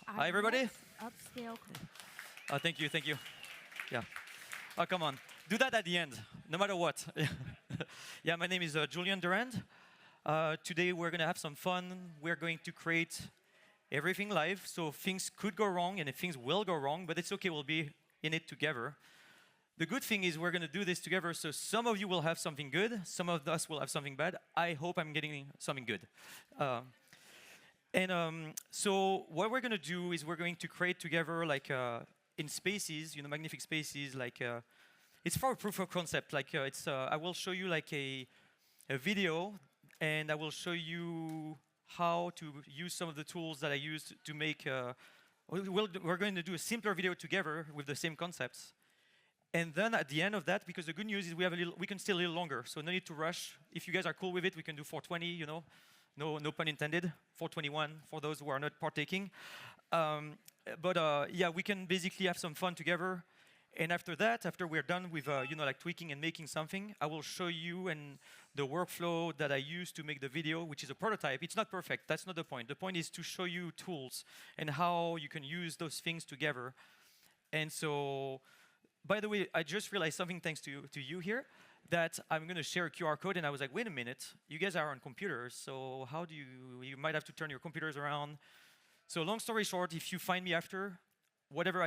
Hi, everybody. Upscale Conf. Thank you, thank you. Yeah. Oh, come on. Do that at the end, no matter what. Yeah, my name is Julien Durand. Today we're going to have some fun. We're going to create everything live, so things could go wrong and things will go wrong, but it's okay, we'll be in it together. The good thing is we're going to do this together, so some of you will have something good, some of us will have something bad. I hope I'm getting something good. So what we're going to do is we're going to create together, like in spaces, Magnific Spaces, like it's for a proof of concept. Like I will show you like a video, and I will show you how to use some of the tools that I used to make. We're going to do a simpler video together with the same concepts. And then at the end of that, because the good news is we can stay a little longer, so no need to rush. If you guys are cool with it, we can do 420, No pun intended, 421 for those who are not partaking. Yeah, we can basically have some fun together. And after that, after we're done with like tweaking and making something, I will show you and the workflow that I use to make the video, which is a prototype. It's not perfect. That's not the point. The point is to show you tools and how you can use those things together. And so, by the way, I just realized something thanks to you here, that I'm going to share a QR code, and I was like, wait a minute, you guys are on computers, so how do you might have to turn your computers around. So long story short, if you find me after, whatever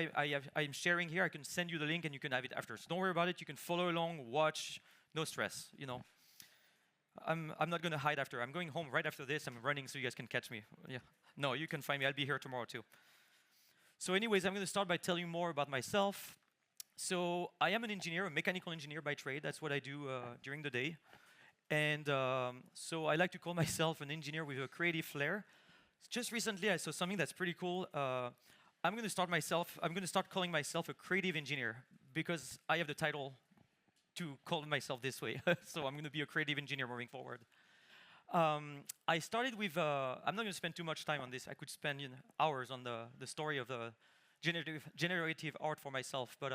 I'm sharing here, I can send you the link and you can have it after. So don't worry about it, you can follow along, watch, no stress, I'm not going to hide after. I'm going home right after this, I'm running so you guys can catch me. Yeah. No, you can find me, I'll be here tomorrow too. So anyways, I'm going to start by telling you more about myself. So I am an engineer, a mechanical engineer by trade. That's what I do during the day. And so I like to call myself an engineer with a creative flair. Just recently, I saw something that's pretty cool. I'm going to start calling myself a creative engineer because I have the title to call myself this way. So I'm going to be a creative engineer moving forward. I started with, I'm not going to spend too much time on this. I could spend hours on the story of the generative art for myself, but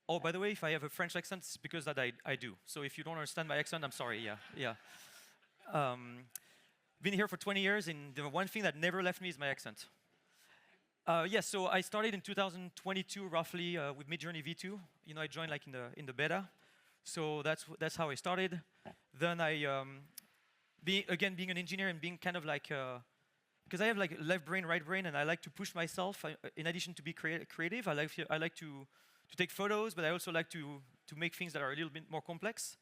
oh, by the way, if I have a French accent, it's because that I do. So if you don't understand my accent, I'm sorry. Yeah. Been here for 20 years, and the one thing that never left me is my accent. Yes, so I started in 2022, roughly, with Midjourney V2. I joined like in the beta. So that's how I started. Then being an engineer and being kind of like because I have like left brain, right brain, and I like to push myself. In addition to be creative, I like to take photos, but I also like to make things that are a little bit more complex.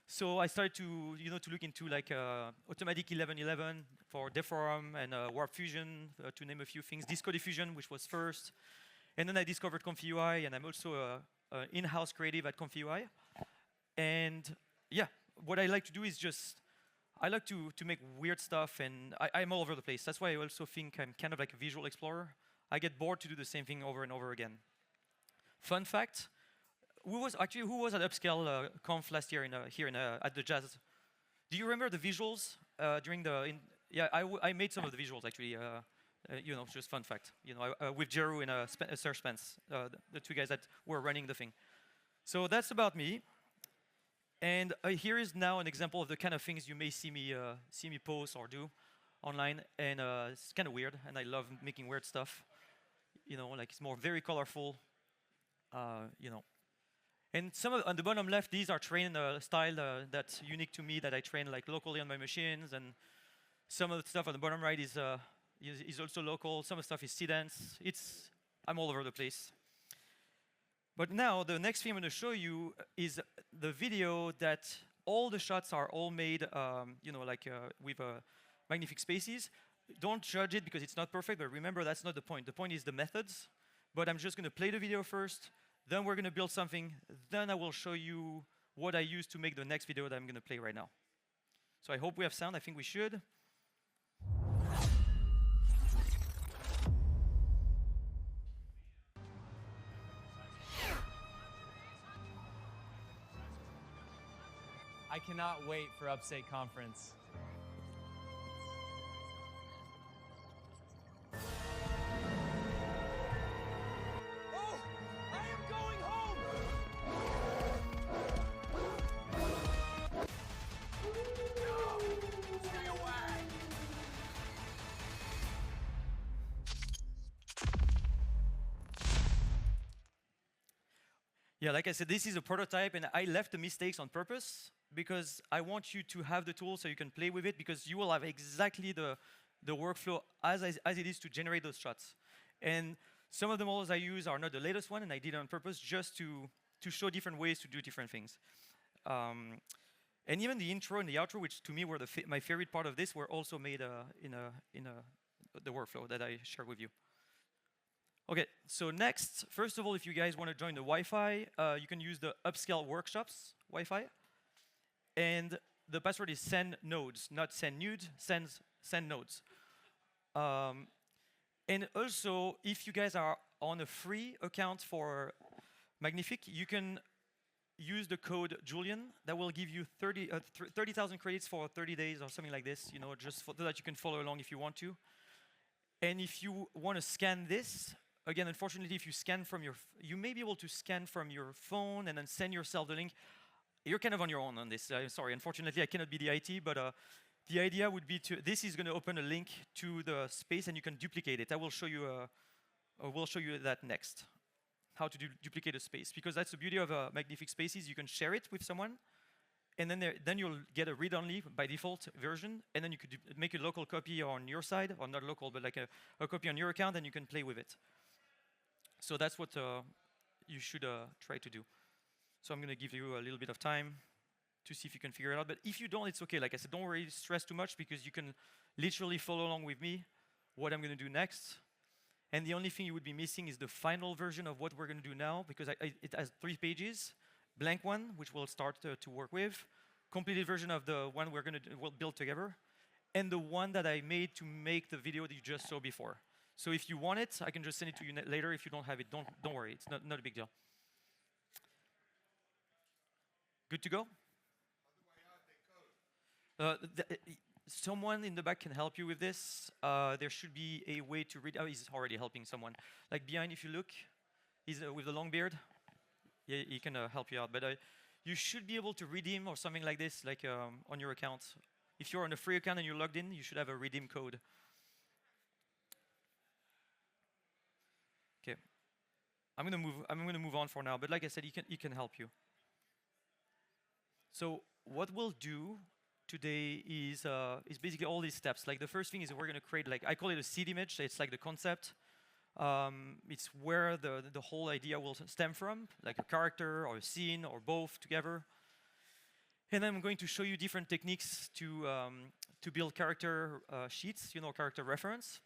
So I started to to look into like Automatic 1111 for Deform and Warp Fusion, to name a few things. Disco Diffusion, which was first, and then I discovered Conf UI, and I'm also an in-house creative at Conf UI. And yeah, what I like to do is I like to make weird stuff, and I'm all over the place. That's why I also think I'm kind of like a visual explorer. I get bored to do the same thing over and over again. Fun fact, who was at Upscale Conf last year at the Jazz? Do you remember the visuals during the... Yeah, I made some of the visuals, actually. Just fun fact. With Jeru and Serge Spence, the two guys that were running the thing. So that's about me. And here is now an example of the kind of things you may see me post or do online, and it's kind of weird, and I love making weird stuff. Like it's very colorful, And on the bottom left, these are trained style that's unique to me, that I train like locally on my machines, and some of the stuff on the bottom right is also local. Some of the stuff is C-Dance. I'm all over the place. But now, the next thing I'm going to show you is the video that all the shots are all made, with Magnific Spaces. Don't judge it because it's not perfect, but remember, that's not the point. The point is the methods. But I'm just going to play the video first, then we're going to build something, then I will show you what I use to make the next video that I'm going to play right now. So I hope we have sound. I think we should. I cannot wait for Upstate Conference. Oh, I am going home! No! Stay away! Yeah, like I said, this is a prototype, and I left the mistakes on purpose because I want you to have the tool so you can play with it, because you will have exactly the workflow as it is to generate those shots. And some of the models I use are not the latest one, and I did it on purpose just to show different ways to do different things. And even the intro and the outro, which to me were my favorite part of this, were also made in the workflow that I shared with you. Okay, so next, first of all, if you guys want to join the Wi-Fi, you can use the Upscale Workshops Wi-Fi. And the password is send nodes, not send nude, send nodes. And also, if you guys are on a free account for Magnific, you can use the code Julien. That will give you 30,000 credits for 30 days or something like this, just so that you can follow along if you want to. And if you want to scan this, again, unfortunately, if you scan from you may be able to scan from your phone and then send yourself the link. You're kind of on your own on this. Sorry, unfortunately, I cannot be the IT, but the idea would be this is going to open a link to the space, and you can duplicate it. I will show you. We'll show you that next, how to duplicate a space, because that's the beauty of Magnific Spaces. You can share it with someone, and then you'll get a read-only by default version, and then you could make a local copy on your side, or not local, but like a copy on your account, and you can play with it. So that's what you should try to do. So I'm going to give you a little bit of time to see if you can figure it out. But if you don't, it's okay. Like I said, don't worry, stress too much, because you can literally follow along with me what I'm going to do next. And the only thing you would be missing is the final version of what we're going to do now, because it has 3 pages. Blank one, which we'll start to work with. Completed version of the one we'll build together. And the one that I made to make the video that you just saw before. So if you want it, I can just send it to you later. If you don't have it, don't worry. It's not a big deal. Good to go? Someone in the back can help you with this. There should be a way to read. Oh, he's already helping someone. Like behind, if you look, he's with the long beard. Yeah, he can help you out. But you should be able to redeem or something like this, like on your account. If you're on a free account and you're logged in, you should have a redeem code. Okay, I'm gonna move on for now. But like I said, he can help you. So what we'll do today is basically all these steps. Like the first thing is we're going to create, like I call it a seed image. It's like the concept. It's where the whole idea will stem from, like a character or a scene or both together. And then I'm going to show you different techniques to build character sheets, character reference.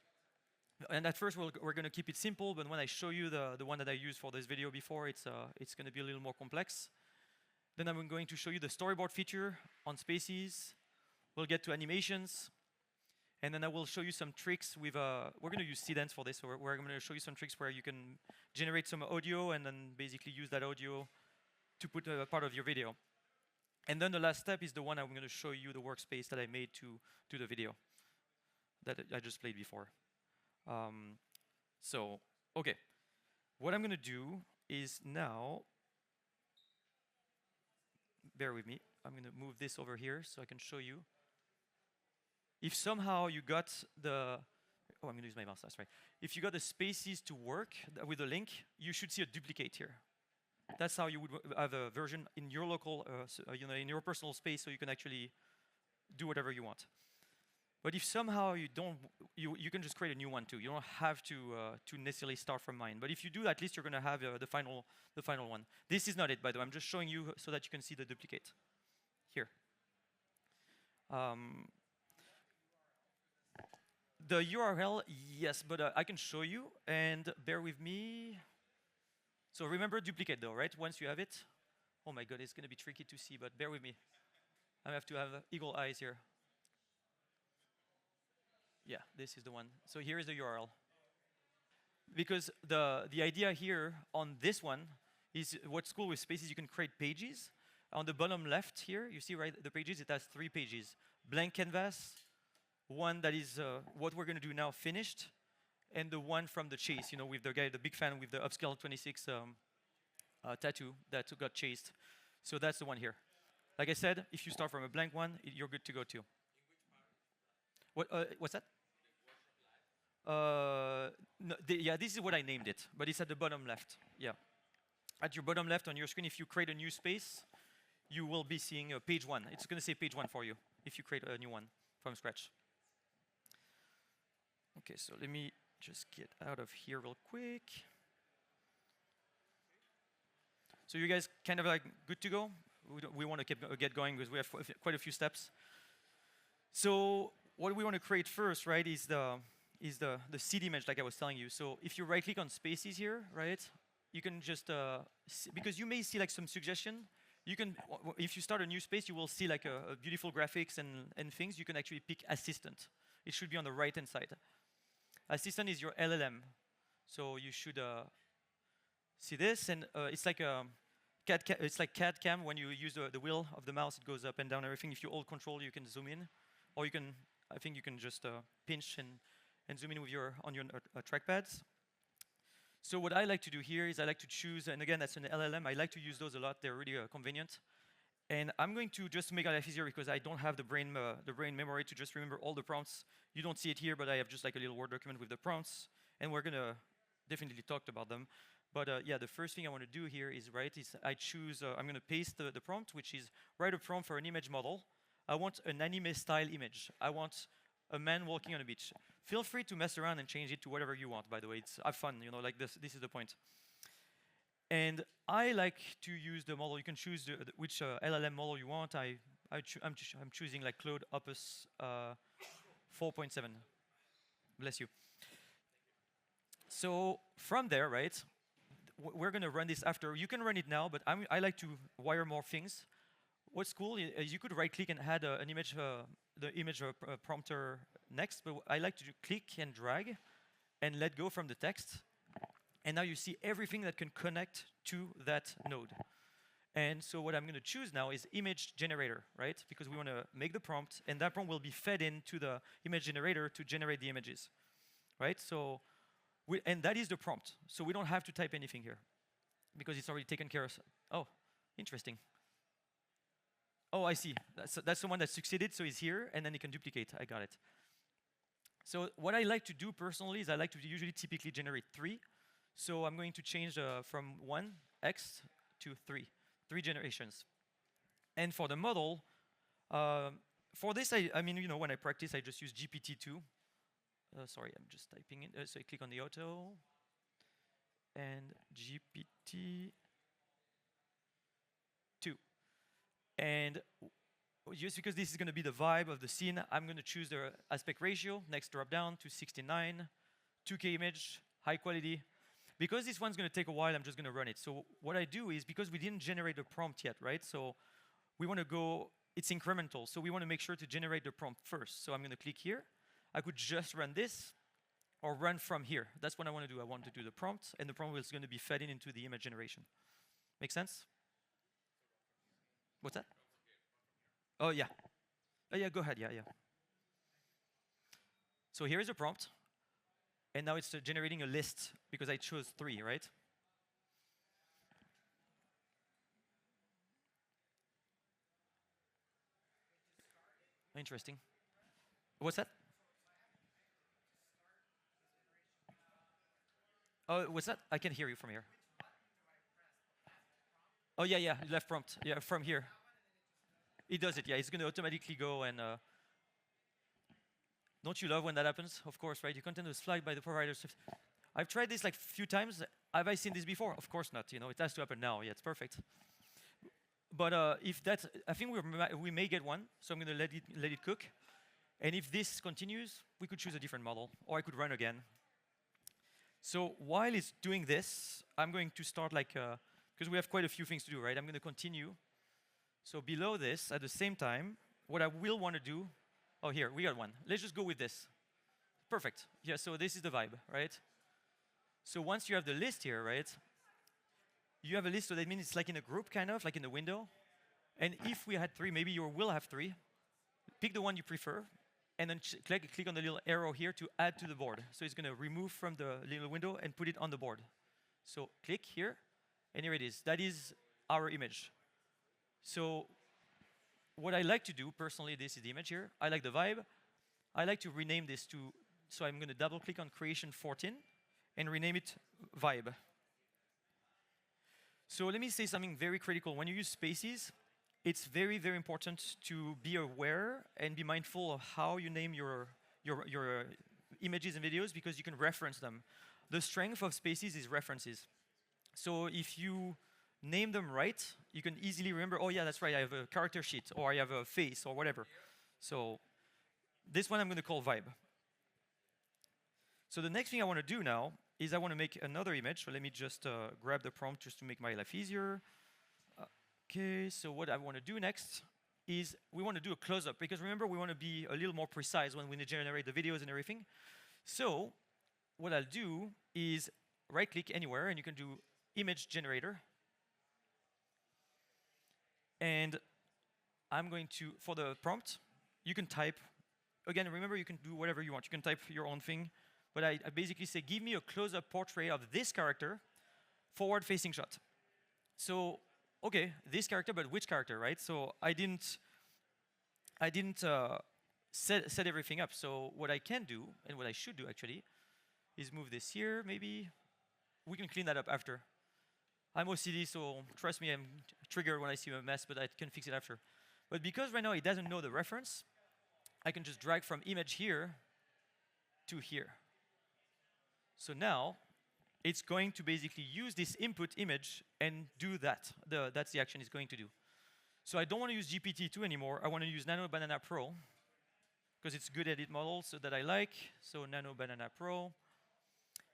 And at first we're going to keep it simple, but when I show you the one that I used for this video before, it's going to be a little more complex. Then I'm going to show you the storyboard feature on Spaces. We'll get to animations. And then I will show you some tricks with, we're going to use Seedance for this. So we're going to show you some tricks where you can generate some audio and then basically use that audio to put a part of your video. And then the last step is the one I'm going to show you the workspace that I made to the video that I just played before. So, okay. What I'm going to do is now, bear with me. I'm going to move this over here so I can show you. If somehow you got I'm going to use my mouse, that's right. If you got the spaces to work with the link, you should see a duplicate here. That's how you would have a version in your local, in your personal space, so you can actually do whatever you want. But if somehow you don't, you can just create a new one too. You don't have to necessarily start from mine. But if you do, at least you're going to have the final one. This is not it, by the way. I'm just showing you so that you can see the duplicate here. The URL, yes, but I can show you. And bear with me. So remember duplicate though, right? Once you have it. Oh my God, it's going to be tricky to see, but bear with me. I have to have eagle eyes here. Yeah, this is the one. So here is the URL. Because the idea here on this one is what's cool with Spaces, you can create pages. On the bottom left here, you see right the pages, it has 3 pages. Blank canvas, one that is what we're going to do now finished, and the one from the chase, with the guy, the big fan with the Upscale 26 tattoo that got chased. So that's the one here. Like I said, if you start from a blank one, you're good to go too. What's that? No, yeah, this is what I named it, but it's at the bottom left. Yeah. at your bottom left on your screen, if you create a new space, you will be seeing page 1. It's going to say page 1 for you if you create a new one from scratch. Okay, so let me just get out of here real quick. So you guys kind of like good to go? We want to get going because we have quite a few steps. So what we want to create first, right, is the seed image, like I was telling you. So if you right-click on spaces here, right, you can just because you may see like some suggestion. You can, if you start a new space, you will see like a beautiful graphics and things. You can actually pick assistant. It should be on the right-hand side. Assistant is your LLM. So you should see this, and it's like a it's like CAD cam. When you use the wheel of the mouse, it goes up and down. Everything. If you hold Control, you can zoom in, or you can. I think you can just pinch and zoom in with your trackpads. So what I like to do here is I like to choose, and again that's an LLM. I like to use those a lot. They're really convenient. And I'm going to just make life easier because I don't have the brain memory to just remember all the prompts. You don't see it here, but I have just like a little Word document with the prompts, and we're gonna definitely talk about them. But yeah, the first thing I want to do here is I choose. I'm gonna paste the prompt, which is write a prompt for an image model. I want an anime style image. I want a man walking on a beach. Feel free to mess around and change it to whatever you want. By the way, it's have fun. You know, like this. This is the point. And I like to use the model. You can choose which LLM model you want. I'm choosing like Claude Opus 4.7. Bless you. So from there, right, we're going to run this after. You can run it now, but I like to wire more things. What's cool is you could right-click and add an image, the image prompter next. But I like to click and drag and let go from the text. And now you see everything that can connect to that node. And so what I'm going to choose now is image generator, right? Because we want to make the prompt, and that prompt will be fed into the image generator to generate the images, right? So, and that is the prompt. So we don't have to type anything here because it's already taken care of. Oh, interesting. Oh, I see. That's the one that succeeded, so it's here, and then it can duplicate. I got it. So what I like to do personally is I like to usually typically generate 3. So I'm going to change from 1x to 3 generations. And for the model, for this, I mean, you know, when I practice, I just use GPT-2. Sorry, I'm just typing it. So I click on the auto, and GPT-2. And just because this is going to be the vibe of the scene, I'm going to choose the aspect ratio, next drop down to 69, 2K image, high quality. Because this one's going to take a while, I'm just going to run it. So what I do is, because we didn't generate a prompt yet, right? So we want to go, it's incremental. So we want to make sure to generate the prompt first. So I'm going to click here. I could just run this or run from here. That's what I want to do. I want to do the prompt, and the prompt is going to be fed into the image generation. Make sense? What's that? Oh, yeah. Oh, yeah, go ahead. Yeah. So here is a prompt. And now it's generating a list because I chose 3, right? Interesting. What's that? Oh, what's that? I can hear you from here. Oh, yeah, left prompt. Yeah, from here. It does it, yeah. It's going to automatically go and... Don't you love when that happens? Of course, right? Your content was flagged by the providers. I've tried this like a few times. Have I seen this before? Of course not. You know, it has to happen now. Yeah, it's perfect. But if that's, I think we may get one. So I'm going to let it cook. And if this continues, we could choose a different model, or I could run again. So while it's doing this, I'm going to start like, because we have quite a few things to do, right? I'm going to continue. So below this, at the same time, what I will want to do. Oh, here, we got one. Let's just go with this. Perfect. Yeah, so this is the vibe, right? So once you have the list here, right, you have a list, so that means it's like in a group, kind of, like in the window. And if we had 3, maybe you will have 3. Pick the one you prefer, and then click on the little arrow here to add to the board. So it's going to remove from the little window and put it on the board. So click here, and here it is. That is our image. So what I like to do, personally, this is the image here. I like the vibe. I like to rename this to, so I'm going to double-click on Creation 14 and rename it Vibe. So let me say something very critical. When you use spaces, it's very, very important to be aware and be mindful of how you name your images and videos because you can reference them. The strength of spaces is references. So if you name them right, you can easily remember, oh yeah, that's right, I have a character sheet, or I have a face, or whatever. So this one I'm going to call vibe. So the next thing I want to do now is I want to make another image. So let me just grab the prompt just to make my life easier. Okay, so what I want to do next is we want to do a close-up, because remember, we want to be a little more precise when we generate the videos and everything. So what I'll do is right-click anywhere, and you can do image generator. And I'm going to, for the prompt, you can type, again, remember, you can do whatever you want. You can type your own thing. But I basically say, give me a close-up portrait of this character, forward-facing shot. So, okay, this character, but which character, right? So I didn't set everything up. So what I can do, and what I should do actually, is move this here, maybe. We can clean that up after. I'm OCD, so trust me, I'm triggered when I see a mess, but I can fix it after. But because right now it doesn't know the reference, I can just drag from image here to here. So now, it's going to basically use this input image and do that. That's the action it's going to do. So I don't want to use GPT-2 anymore. I want to use Nano Banana Pro, because it's good edit model, so that I like. So Nano Banana Pro.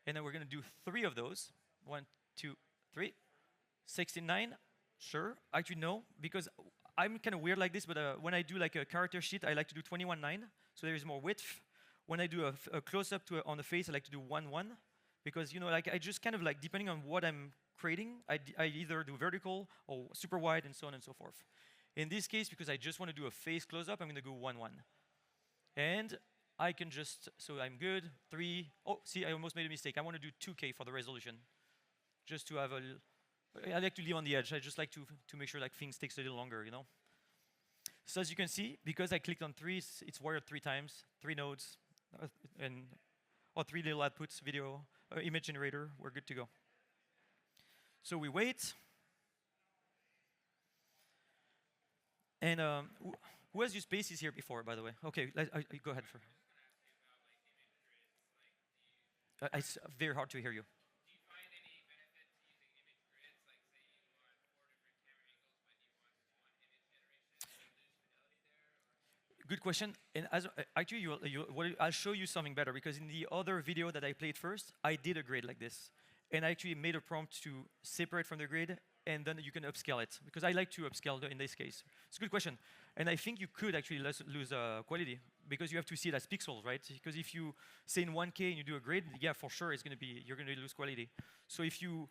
And then we're going to do 3 of those. 1, 2, 3. 69, sure. Actually, no, because I'm kind of weird like this, but when I do like a character sheet, I like to do 21.9, so there is more width. When I do a close-up on the face, I like to do 1.1, because, you know, like I just kind of like, depending on what I'm creating, I either do vertical or super wide and so on and so forth. In this case, because I just want to do a face close-up, I'm going to go 1.1. And I can just, so I'm good, 3. Oh, see, I almost made a mistake. I want to do 2K for the resolution, just to have a, I like to leave on the edge. I just like to make sure like things takes a little longer, you know. So as you can see, because I clicked on 3, it's wired 3 times, 3 nodes, or 3 little outputs, video, image generator, we're good to go. So we wait. And who has used spaces here before, by the way? Okay, go ahead. It's very hard to hear you. Good question. And as actually, I'll show you something better, because in the other video that I played first, I did a grid like this, and I actually made a prompt to separate from the grid, and then you can upscale it, because I like to upscale in this case. It's a good question, and I think you could actually lose quality, because you have to see it as pixels, right? Because if you say in 1K and you do a grid, yeah, for sure it's going to be, you're going to lose quality. So if you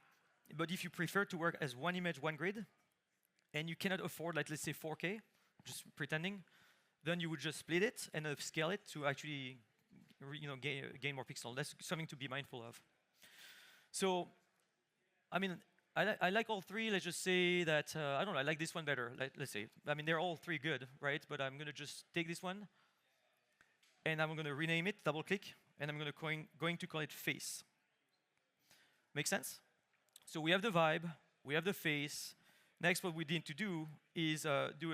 prefer to work as one image, one grid, and you cannot afford, like, let's say 4K, just pretending, then you would just split it and upscale it to actually, you know, gain more pixels. That's something to be mindful of. So, I mean, I like all 3. Let's just say that, I don't know, I like this one better. Let's say, I mean, they're all 3 good, right? But I'm going to just take this one, and I'm going to rename it, double click, and I'm going to call it face. Make sense? So we have the vibe, we have the face. Next, what we need to do is do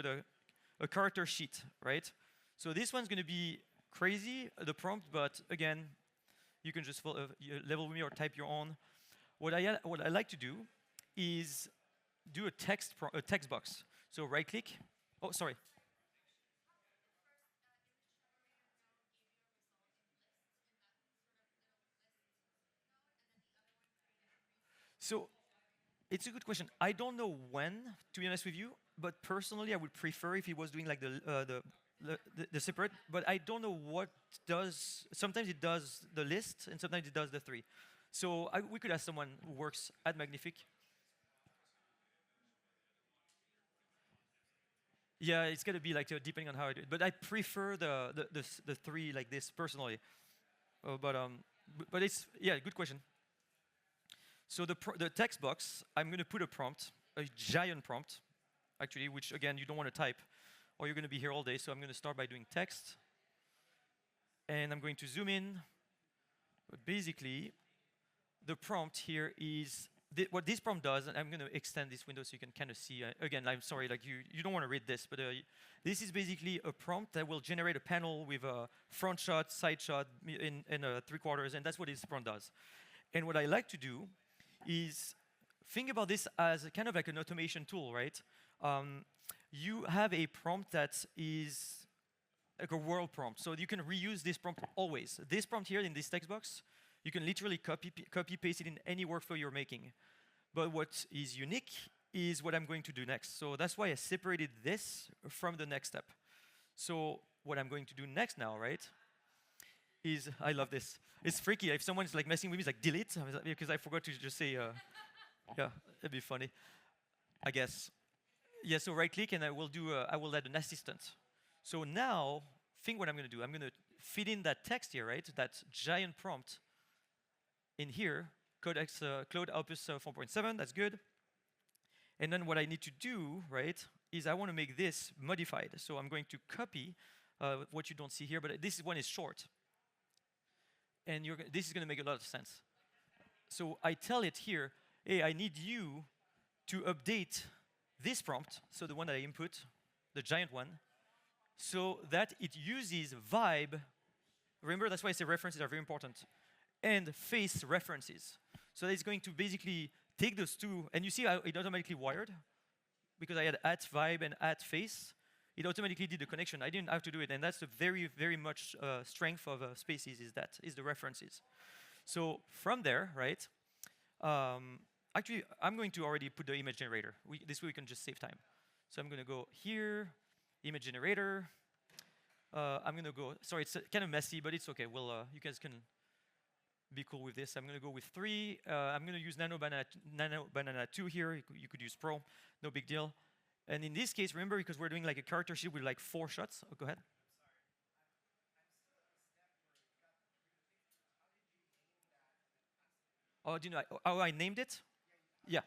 a character sheet, right? So this one's going to be crazy, the prompt, but again, you can just level with me or type your own. What I like to do is do a text box. So right-click. Oh, sorry. So it's a good question. I don't know when, to be honest with you, but personally, I would prefer if he was doing like the separate. But I don't know what does. Sometimes it does the list, and sometimes it does the 3. So we could ask someone who works at Magnific. Yeah, it's gonna be like depending on how I do it. But I prefer the 3 like this personally. But it's, yeah, good question. So the text box, I'm going to put a prompt, a giant prompt, actually, which again you don't want to type, or you're going to be here all day. So I'm going to start by doing text, and I'm going to zoom in. But basically, the prompt here is what this prompt does, and I'm going to extend this window so you can kind of see. Again, I'm sorry, like you don't want to read this, but this is basically a prompt that will generate a panel with a front shot, side shot, in 3/4, and that's what this prompt does. And what I like to do is think about this as a kind of like an automation tool, right? You have a prompt that is like a world prompt, so you can reuse this prompt always. This prompt here in this text box, you can literally copy paste it in any workflow you're making. But what is unique is what I'm going to do next. So that's why I separated this from the next step. So what I'm going to do next now, right, is, I love this. It's freaky. If someone's like messing with me, it's like delete, because I forgot to just say, yeah, it'd be funny, I guess. Yeah, so right click and I will add an assistant. So now, think what I'm going to do. I'm going to feed in that text here, right, that giant prompt in here, Cloud Opus 4.7, that's good. And then what I need to do, right, is I want to make this modified. So I'm going to copy what you don't see here, but this one is short. And this is going to make a lot of sense. So I tell it here, hey, I need you to update this prompt, so the one that I input, the giant one, so that it uses vibe. Remember, that's why I say references are very important. And face references. So it's going to basically take those two, and you see how it automatically wired? Because I had at vibe and at face, it automatically did the connection. I didn't have to do it, and that's the very, very much strength of Spaces, is the references. So from there, right, actually, I'm going to already put the image generator. This way we can just save time. So I'm going to go here, image generator. I'm going to go, sorry, it's kind of messy, but it's okay. You guys can be cool with this. I'm going to go with 3. I'm going to use Nano Banana 2 here. You could use Pro, no big deal. And in this case, remember, because we're doing like a character sheet with like 4 shots. Oh, go ahead. Oh, do you know how I named it? Yeah,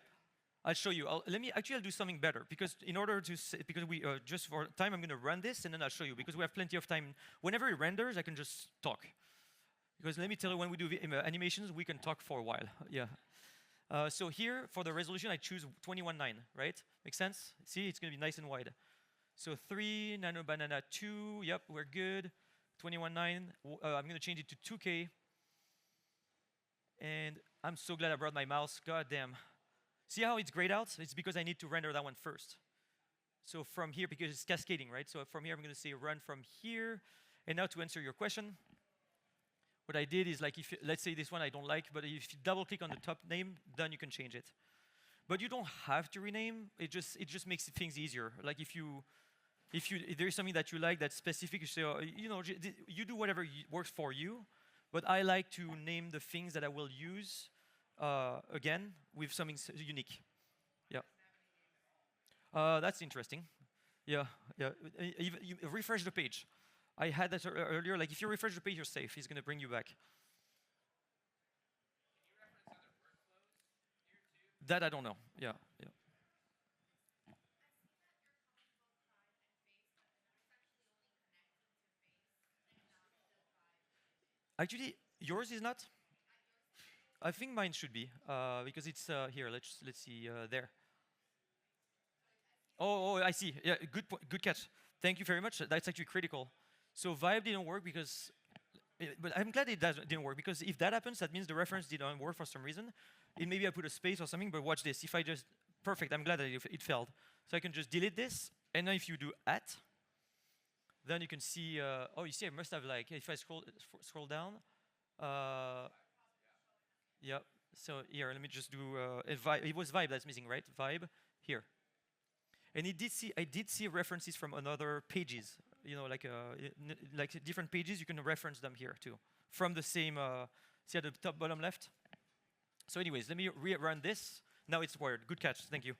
I'll show you. I'll do something better, because in order to because we just for time, I'm going to run this and then I'll show you, because we have plenty of time. Whenever it renders, I can just talk. Because let me tell you, when we do animations, we can talk for a while. Yeah. So here, for the resolution, I choose 21:9, right? Makes sense? See, it's going to be nice and wide. So 3, Nano Banana 2, yep, we're good. 21:9, I'm going to change it to 2K. And I'm so glad I brought my mouse, god damn. See how it's grayed out? It's because I need to render that one first. So from here, because it's cascading, right? So from here, I'm going to say run from here. And now to answer your question, what I did is, like, let's say this one I don't like, but if you double click on the top name, then you can change it. But you don't have to rename. It just makes things easier. Like if there is something that you like that's specific, you say, you do whatever works for you. But I like to name the things that I will use again with something unique. Yeah. That's interesting. Yeah, yeah. You refresh the page. I had that earlier. Like if you refresh the page, you're safe. He's going to bring you back. That I don't know. Yeah, yeah. Actually, yours is not. I think mine should be because it's here. Let's see there. Oh, I see. Yeah, good catch. Thank you very much. That's actually critical. So vibe didn't work because, but I'm glad it didn't work, because if that happens, that means the reference didn't work for some reason. Maybe I put a space or something. But watch this. If I just perfect, I'm glad that it failed. So I can just delete this, and then if you do at, then you can see. Oh, you see, I must have like if I scroll down. Yeah. So here, let me just do vibe. It was vibe that's missing, right? Vibe here. And I did see references from other pages. Like different pages. You can reference them here too, from the same. See at the top, bottom left. So, anyways, let me rerun this. Now it's wired. Good catch. Thank you.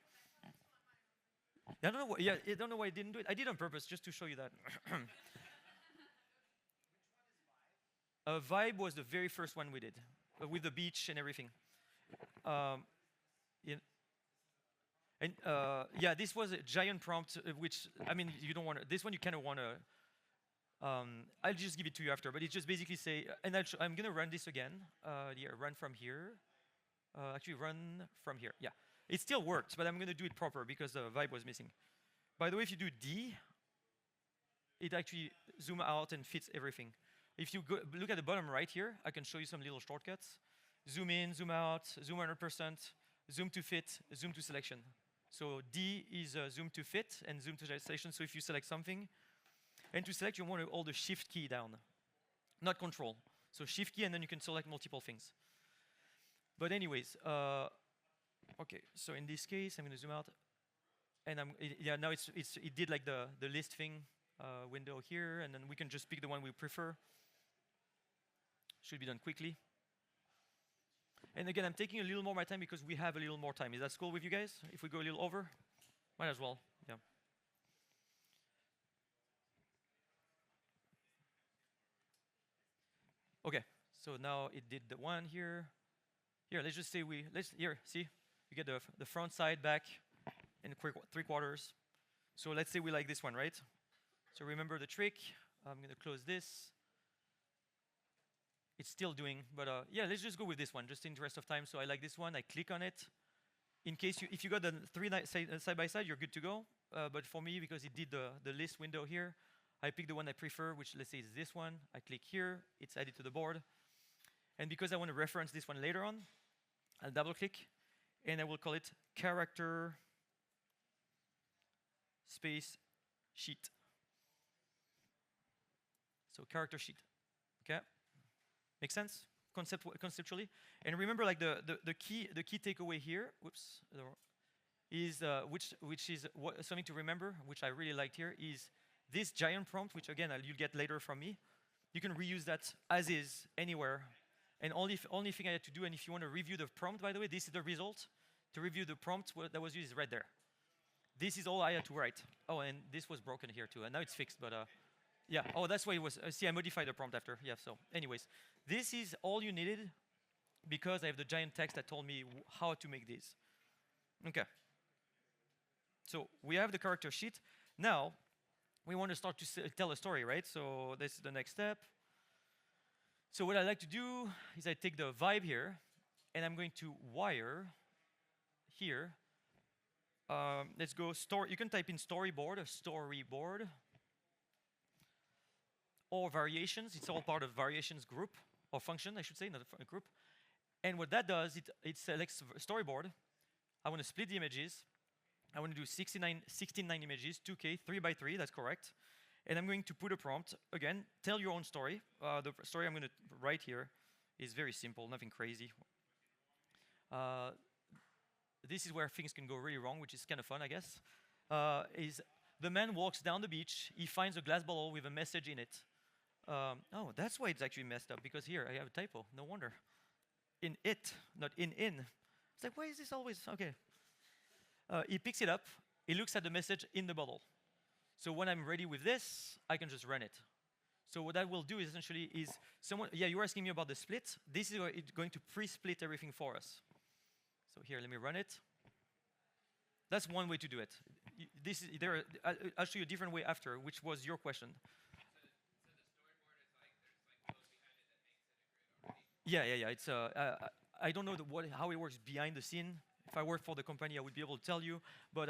I don't know. I don't know why I didn't do it. I did it on purpose just to show you that. Vibe was the very first one we did, with the beach and everything. And yeah, this was a giant prompt, which, I mean, you don't want to, this one you kind of want to, I'll just give it to you after, but it just basically say, and I'm going to run this again, run from here. actually run from here. Yeah, it still worked, but I'm going to do it proper because the vibe was missing. By the way, if you do D, it actually zoom out and fits everything. If you look at the bottom right here, I can show you some little shortcuts. Zoom in, zoom out, zoom 100%, zoom to fit, zoom to selection. So D is zoom to fit and zoom to selection. So if you select something, and to select, you want to hold the Shift key down, not Control. So Shift key, and then you can select multiple things. But anyways, okay. So in this case, I'm going to zoom out, and yeah, now it did like the list thing window here, and then we can just pick the one we prefer. Should be done quickly. And again, I'm taking a little more of my time because we have a little more time. Is that cool with you guys? If we go a little over, might as well. Yeah. Okay. So now it did the one here. Here, let's just say here, see? You get the front side back in 3/4. So let's say we like this one, right? So remember the trick. I'm going to close this. It's still doing, but yeah, let's just go with this one, just in interest of time. So I like this one. I click on it. In case if you got the three side by side, you're good to go. But for me, because it did the list window here, I pick the one I prefer, which let's say is this one. I click here. It's added to the board. And because I want to reference this one later on, I'll double click, and I will call it character space sheet. So character sheet. Okay. Make sense conceptually? And remember, like the key takeaway here, whoops, is which is something to remember, which I really liked here, is this giant prompt, which again you'll get later from me. You can reuse that as is anywhere, and only thing I had to do. And if you want to review the prompt, by the way, this is the result. To review the prompt that was used is right there. This is all I had to write. Oh, and this was broken here too, and now it's fixed, but. Yeah, oh, that's why it was, see, I modified the prompt after. Yeah, so anyways, this is all you needed because I have the giant text that told me how to make this. Okay. So we have the character sheet. Now, we want to start to tell a story, right? So this is the next step. So what I like to do is I take the vibe here, and I'm going to wire here. Let's go story. You can type in storyboard, a storyboard. Or variations. It's all part of variations group, or function, I should say, not a group. And what that does, it selects storyboard. I want to split the images. I want to do 16 9 images, 2K, 3x3, that's correct. And I'm going to put a prompt. Again, tell your own story. The story I'm going to write here is very simple, nothing crazy. This is where things can go really wrong, which is kind of fun, I guess. Is the man walks down the beach. He finds a glass bottle with a message in it. Oh, that's why it's actually messed up, because here I have a typo. No wonder. In it, not in. It's like, why is this always? Okay. He picks it up. He looks at the message in the bottle. So when I'm ready with this, I can just run it. So what I will do is essentially is someone, yeah, you were asking me about the split. This is where it's going to pre-split everything for us. So here, let me run it. That's one way to do it. This is, I'll show you a different way after, which was your question. Yeah. It's I don't know how it works behind the scene. If I worked for the company, I would be able to tell you. But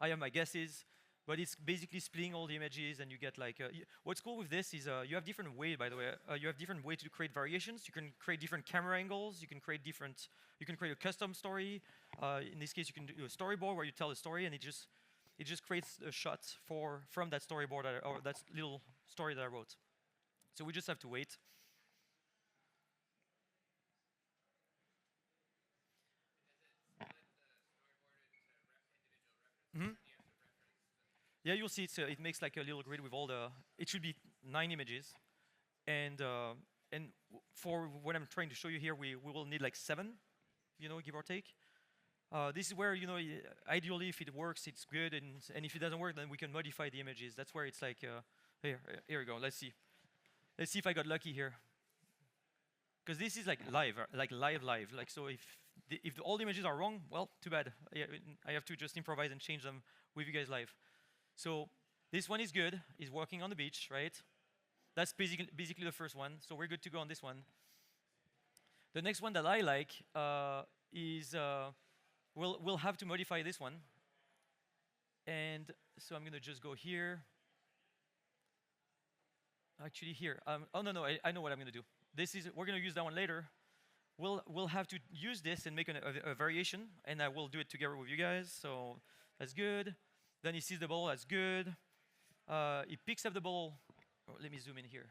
I have my guesses. But it's basically splitting all the images, and you get like. What's cool with this is you have different ways. By the way, you have different ways to create variations. You can create different camera angles. You can create different. You can create a custom story. In this case, you can do a storyboard where you tell a story, and it just creates a shot from that storyboard or that little story that I wrote. So we just have to wait. Mm-hmm. Yeah, you'll see it makes like a little grid with all the. It should be 9 images, and for what I'm trying to show you here, we will need like 7, give or take. This is where ideally, if it works, it's good, and if it doesn't work, then we can modify the images. That's where it's like here we go. Let's see if I got lucky here, because this is like live, Like so, if all the images are wrong, well, too bad. I have to just improvise and change them with you guys live. So this one is good. It's working on the beach, right? That's basically the first one. So we're good to go on this one. The next one that I like is we'll have to modify this one. And so I'm going to just go here. Actually, here. Oh no, I know what I'm going to do. We're going to use that one later. We'll have to use this and make a variation, and I will do it together with you guys. So that's good. Then he sees the ball. That's good. He picks up the ball. Oh, let me zoom in here.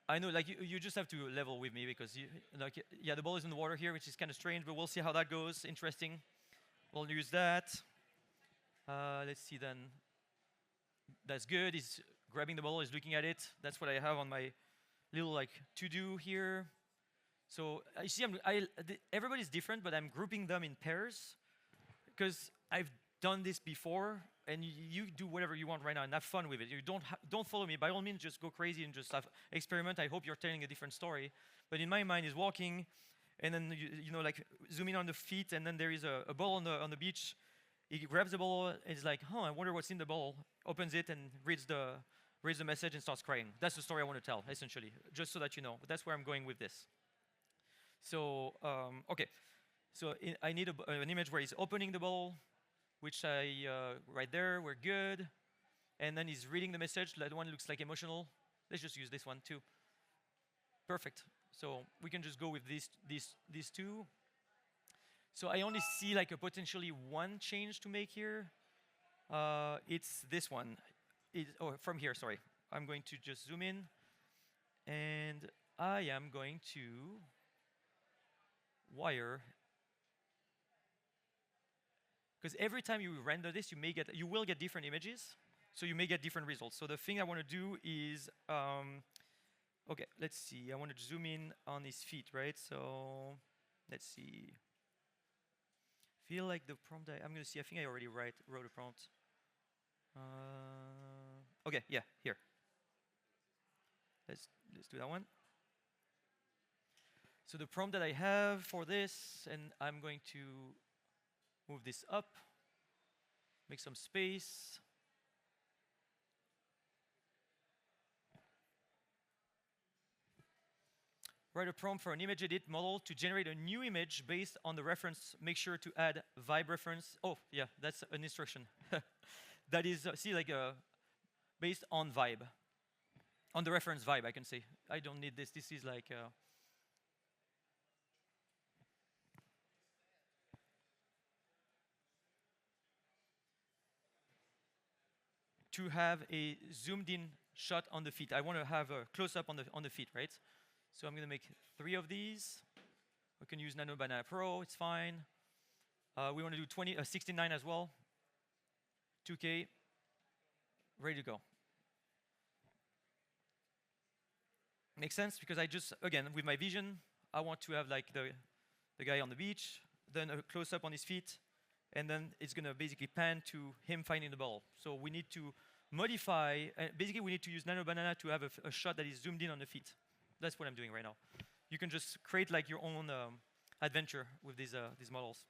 I know, like you just have to level with me because yeah, the ball is in the water here, which is kind of strange, but we'll see how that goes. Interesting. We'll use that. Let's see then. That's good. He's grabbing the ball. He's looking at it. That's what I have on my little like to-do here. So you see, everybody's different, but I'm grouping them in pairs because I've done this before, and you do whatever you want right now and have fun with it. You don't follow me. By all means, just go crazy and just experiment. I hope you're telling a different story. But in my mind, he's walking, and then you know, like zoom in on the feet, and then there is a ball on the beach. He grabs the ball and he's like, "Oh, I wonder what's in the ball." Opens it and reads the message and starts crying. That's the story I want to tell, essentially, just so that you know. But that's where I'm going with this. So okay, so I need an image where he's opening the ball, which right there, we're good. And then he's reading the message. That one looks like emotional. Let's just use this one too. Perfect. So we can just go with these two. So I only see like a potentially one change to make here. It's this one. From here, sorry. I'm going to just zoom in. And I am going to wire. Because every time you render this, you will get different images. So you may get different results. So the thing I want to do is, okay, let's see. I want to zoom in on his feet, right? So let's see. Feel like the prompt I'm going to see. I think I already wrote a prompt. Okay, yeah, here. Let's do that one. So the prompt that I have for this, and I'm going to move this up, make some space. Write a prompt for an image edit model to generate a new image based on the reference. Make sure to add vibe reference. Oh, yeah, that's an instruction. That is, see, like based on vibe. On the reference vibe, I can say. I don't need this. This is like... to have a zoomed in shot on the feet. I want to have a close-up on the feet, right? So I'm going to make 3 of these. We can use Nano Banana Pro, it's fine. We want to do 69 as well. 2K, ready to go. Makes sense? Because I just, again, with my vision, I want to have like the guy on the beach, then a close-up on his feet, and then it's going to basically pan to him finding the ball. So we need to modify, basically we need to use Nano Banana to have a shot that is zoomed in on the feet. That's what I'm doing right now. You can just create like your own adventure with these models.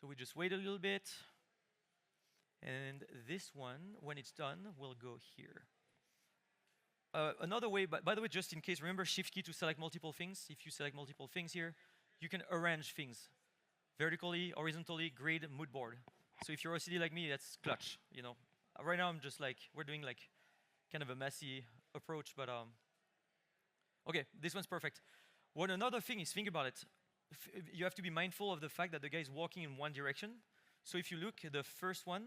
So we just wait a little bit. And this one, when it's done, will go here. Another way, by the way, just in case, remember Shift key to select multiple things. If you select multiple things here, you can arrange things vertically, horizontally, grid, mood board. So if you're OCD like me, that's clutch. You know, right now I'm just like we're doing like kind of a messy approach, but okay, this one's perfect. One another thing is, think about it. You have to be mindful of the fact that the guy is walking in one direction. So if you look at the first one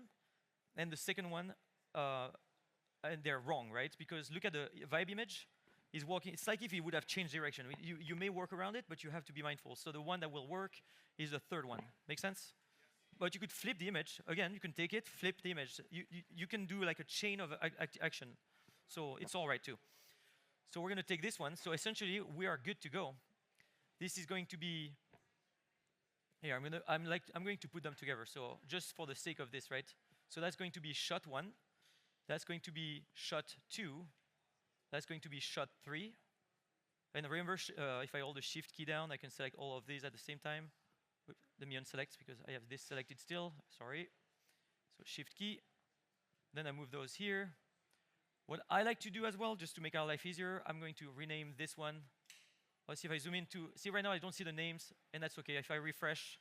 and the second one, and they're wrong, right? Because look at the vibe image. He's walking. It's like if he would have changed direction. You may work around it, but you have to be mindful. So the one that will work is the third one. Make sense? But you could flip the image. Again, you can take it, flip the image. You can do like a chain of action. So it's all right too. So we're going to take this one. So essentially, we are good to go. This is going to be here. I'm going to put them together. So just for the sake of this, right? So that's going to be shot 1. That's going to be shot 2. That's going to be shot 3. And remember, if I hold the Shift key down, I can select all of these at the same time. Let me unselect because I have this selected still. Sorry. So Shift key. Then I move those here. What I like to do as well, just to make our life easier, I'm going to rename this one Let's see if I zoom in to see right now I don't see the names, and that's okay. If I refresh,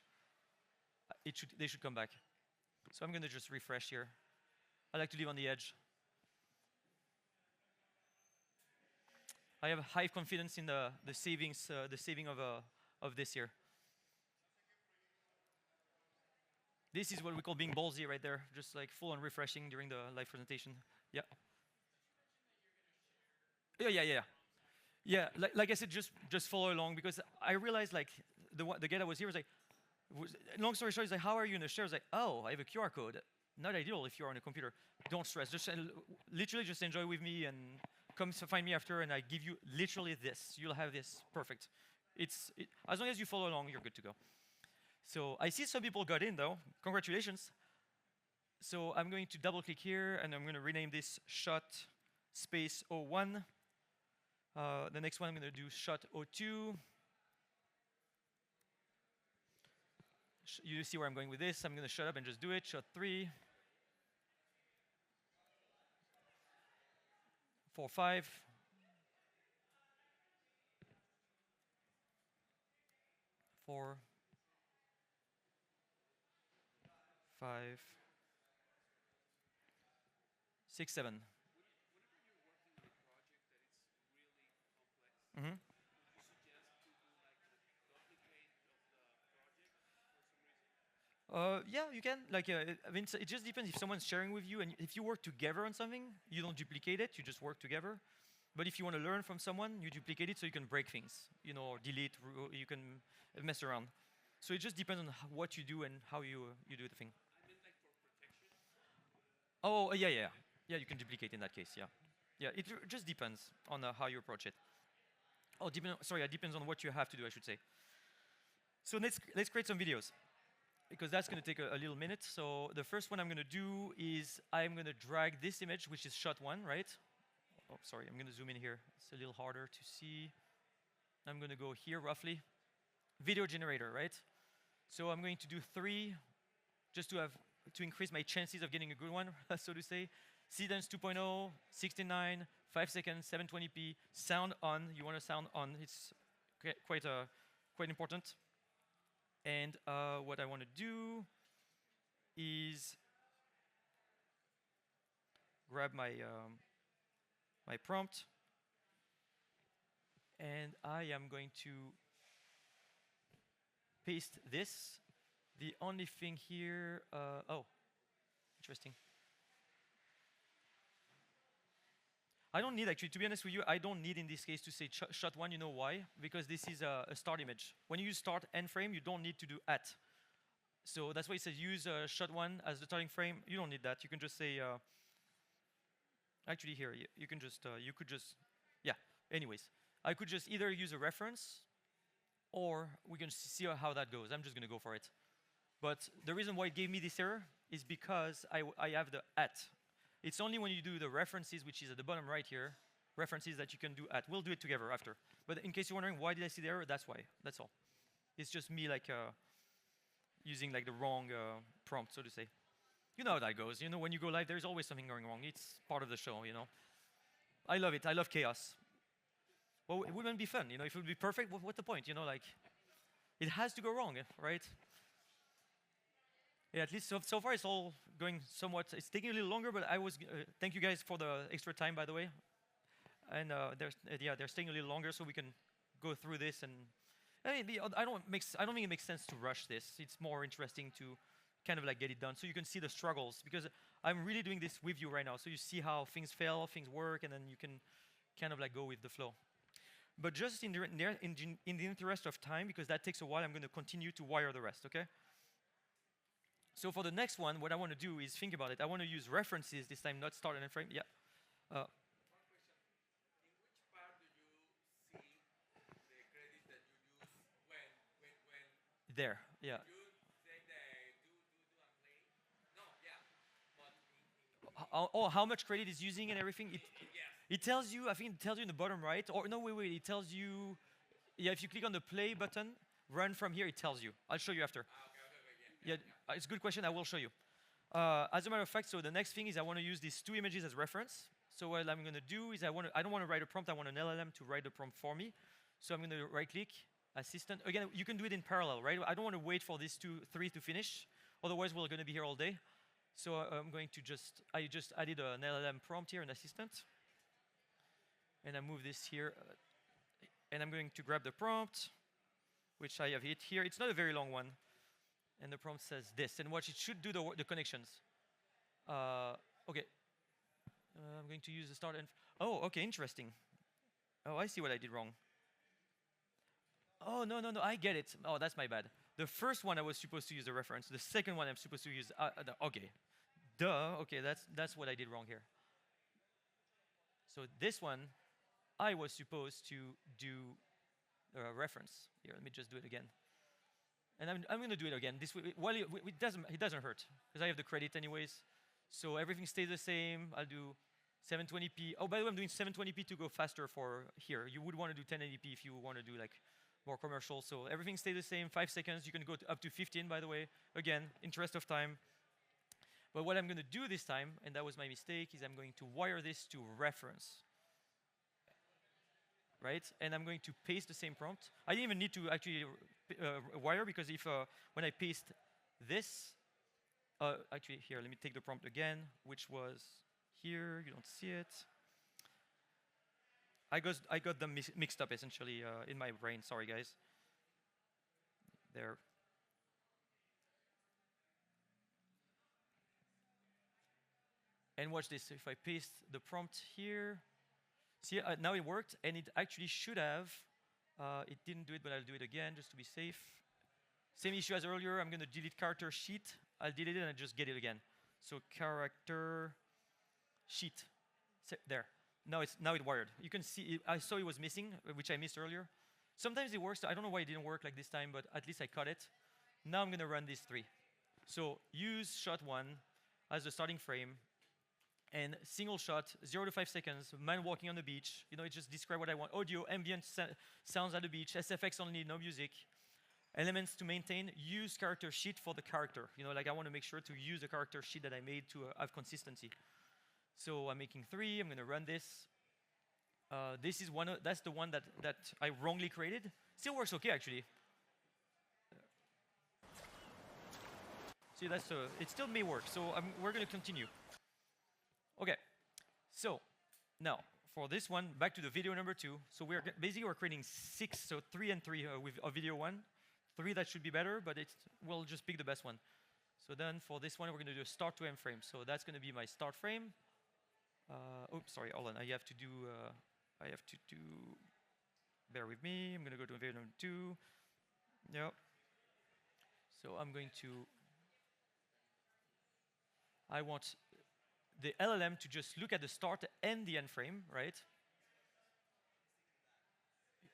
they should come back. So I'm gonna just refresh here. I like to live on the edge. I have high confidence in the saving of this year. This is what we call being ballsy right there, just like full on refreshing during the live presentation. Yeah. Yeah. Yeah, like I said, just follow along, because I realized like the guy that was here was like, long story short, he's like, how are you in the share? I was like, oh, I have a QR code. Not ideal if you're on a computer. Don't stress. Just literally just enjoy with me and come find me after, and I give you literally this. You'll have this. Perfect. As long as you follow along, you're good to go. So I see some people got in though. Congratulations. So I'm going to double click here, and I'm going to rename this shot space 01. The next one I'm going to do shot 02. You see where I'm going with this. I'm going to shut up and just do it. Shot 3. 4, 5. 4. 5. 6, 7. Mm-hmm. Yeah, you can. Like, I mean, it just depends if someone's sharing with you, and if you work together on something, you don't duplicate it. You just work together. But if you want to learn from someone, you duplicate it so you can break things, or delete. You can mess around. So it just depends on what you do and how you do the thing. I mean, like for protection. Oh, yeah. You can duplicate in that case. Yeah. It just depends on how you approach it. Oh, it depends on what you have to do, I should say. So let's create some videos, because that's going to take a little minute. So the first one I'm going to do is I'm going to drag this image, which is shot 1, right? Oh, sorry, I'm going to zoom in here. It's a little harder to see. I'm going to go here roughly. Video generator, right? So I'm going to do 3, just to increase my chances of getting a good one, so to say. Seedance 2.0, 16:9, 5 seconds, 720p, sound on. You want to sound on. It's quite important. And what I want to do is grab my my prompt, and I am going to paste this. The only thing here, oh, interesting. I don't need, actually, to be honest with you, I don't need in this case to say shot 1. You know why? Because this is a start image. When you use start end frame, you don't need to do at. So that's why it says use shot 1 as the starting frame. You don't need that. You can just say, actually here, you can just, yeah, anyways. I could just either use a reference, or we can see how that goes. I'm just going to go for it. But the reason why it gave me this error is because I have the at. It's only when you do the references, which is at the bottom right here, references, that you can do at. We'll do it together after. But in case you're wondering why did I see the error, that's why. That's all. It's just me like using like the wrong prompt, so to say. You know how that goes. When you go live, there's always something going wrong. It's part of the show, I love it. I love chaos. Well, it wouldn't be fun, If it would be perfect, what's the point? Like, it has to go wrong, right? Yeah, at least so far it's all going somewhat. It's taking a little longer, but thank you guys for the extra time, by the way. And they're staying a little longer so we can go through this. And I mean, I don't think it makes sense to rush this. It's more interesting to kind of like get it done so you can see the struggles, because I'm really doing this with you right now. So you see how things fail, things work, and then you can kind of like go with the flow. But just in the interest of time, because that takes a while, I'm going to continue to wire the rest, okay? So for the next one, what I want to do is think about it. I want to use references this time, not start and end frame. Yeah. One question. In which part do you see the credit that you use when There, yeah. you say the do and play? No, yeah. But How much credit is using and everything? yes. It tells you, I think it tells you in the bottom right. Or no, wait. It tells you, yeah, if you click on the play button, run from here, it tells you. I'll show you after. Okay. Yeah, it's a good question. I will show you. As a matter of fact, so the next thing is I want to use these 2 images as reference. So what I'm going to do is I don't want to write a prompt. I want an LLM to write the prompt for me. So I'm going to right-click, assistant. Again, you can do it in parallel, right? I don't want to wait for these three to finish. Otherwise, we're going to be here all day. So I'm going to I just added an LLM prompt here, an assistant. And I move this here. And I'm going to grab the prompt, which I have hit here. It's not a very long one. And the prompt says this. And watch, it should do the connections. Okay. I'm going to use the start and... Oh, okay, interesting. Oh, I see what I did wrong. Oh, no, I get it. Oh, that's my bad. The first one I was supposed to use a reference. The second one I'm supposed to use... okay. Duh. Okay, that's what I did wrong here. So this one, I was supposed to do a reference. Here, let me just do it again. And I'm going to do it again. This way, well, it doesn't hurt, because I have the credit anyways. So everything stays the same. I'll do 720p. Oh, by the way, I'm doing 720p to go faster for here. You would want to do 1080p if you want to do like more commercial. So everything stays the same, 5 seconds. You can go up to 15, by the way. Again, interest of time. But what I'm going to do this time, and that was my mistake, is I'm going to wire this to reference. Right? And I'm going to paste the same prompt. I didn't even need to actually wire, because if when I paste this, actually here, let me take the prompt again, which was here. You don't see it. I got them mixed up essentially in my brain. Sorry, guys. There. And watch this. If I paste the prompt here, see, now it worked, and it actually should have. It didn't do it, but I'll do it again just to be safe. Same issue as earlier. I'm going to delete character sheet. I'll delete it and just get it again. So character sheet. There. Now it wired. You can see. I saw it was missing, which I missed earlier. Sometimes it works. I don't know why it didn't work like this time, but at least I caught it. Now I'm going to run these three. So use shot 1 as the starting frame. And single shot, 0 to 5 seconds, man walking on the beach. You know, it just describe what I want. Audio, ambient sounds at the beach, SFX only, no music. Elements to maintain, use character sheet for the character. You know, like I want to make sure to use the character sheet that I made to have consistency. So I'm making 3, I'm going to run this. This is that's the one that I wrongly created. Still works okay, actually. See, it still may work, so we're going to continue. Okay, so now for this one, back to the video number 2. So we're creating 6, so 3 and 3 with a video 1. 3 that should be better, but we'll just pick the best one. So then for this one, we're going to do a start to end frame. So that's going to be my start frame. Oops, sorry, hold on. I have to do. Bear with me. I'm going to go to video number 2. Yep. So I'm going to. I want the LLM to just look at the start and the end frame, right?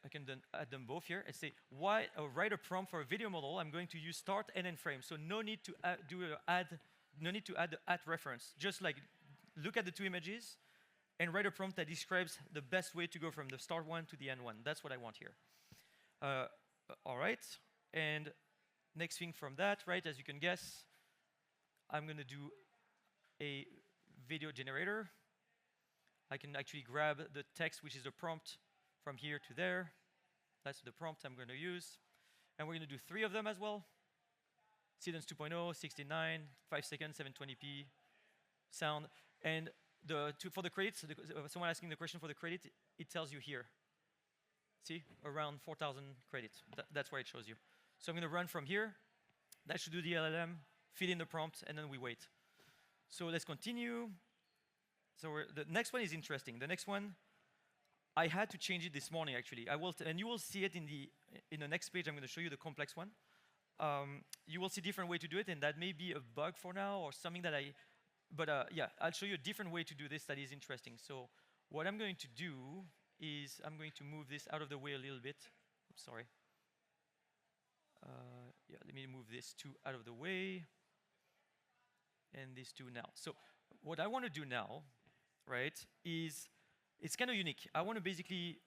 I can then add them both here and say, write a prompt for a video model. I'm going to use start and end frame. So no need to no need to add the at reference. Just like look at the 2 images and write a prompt that describes the best way to go from the start one to the end one. That's what I want here. All right. And next thing from that, right, as you can guess, I'm going to do a video generator. I can actually grab the text, which is the prompt, from here to there. That's the prompt I'm going to use. And we're going to do 3 of them as well. Cadence 2.0, 69, 5 seconds, 720p sound. And for the credits, someone asking the question for the credit, it tells you here. See, around 4,000 credits. That's where it shows you. So I'm going to run from here. That should do the LLM, feed in the prompt, and then we wait. So let's continue. So the next one is interesting. The next one, I had to change it this morning, actually. And you will see it in the next page. I'm going to show you the complex one. You will see different way to do it, and that may be a bug for now or something that yeah, I'll show you a different way to do this that is interesting. So what I'm going to do is I'm going to move this out of the way a little bit. Oops, sorry. Yeah, let me move this 2 out of the way. And these 2 now. So what I want to do now, right, is it's kind of unique. I want to basically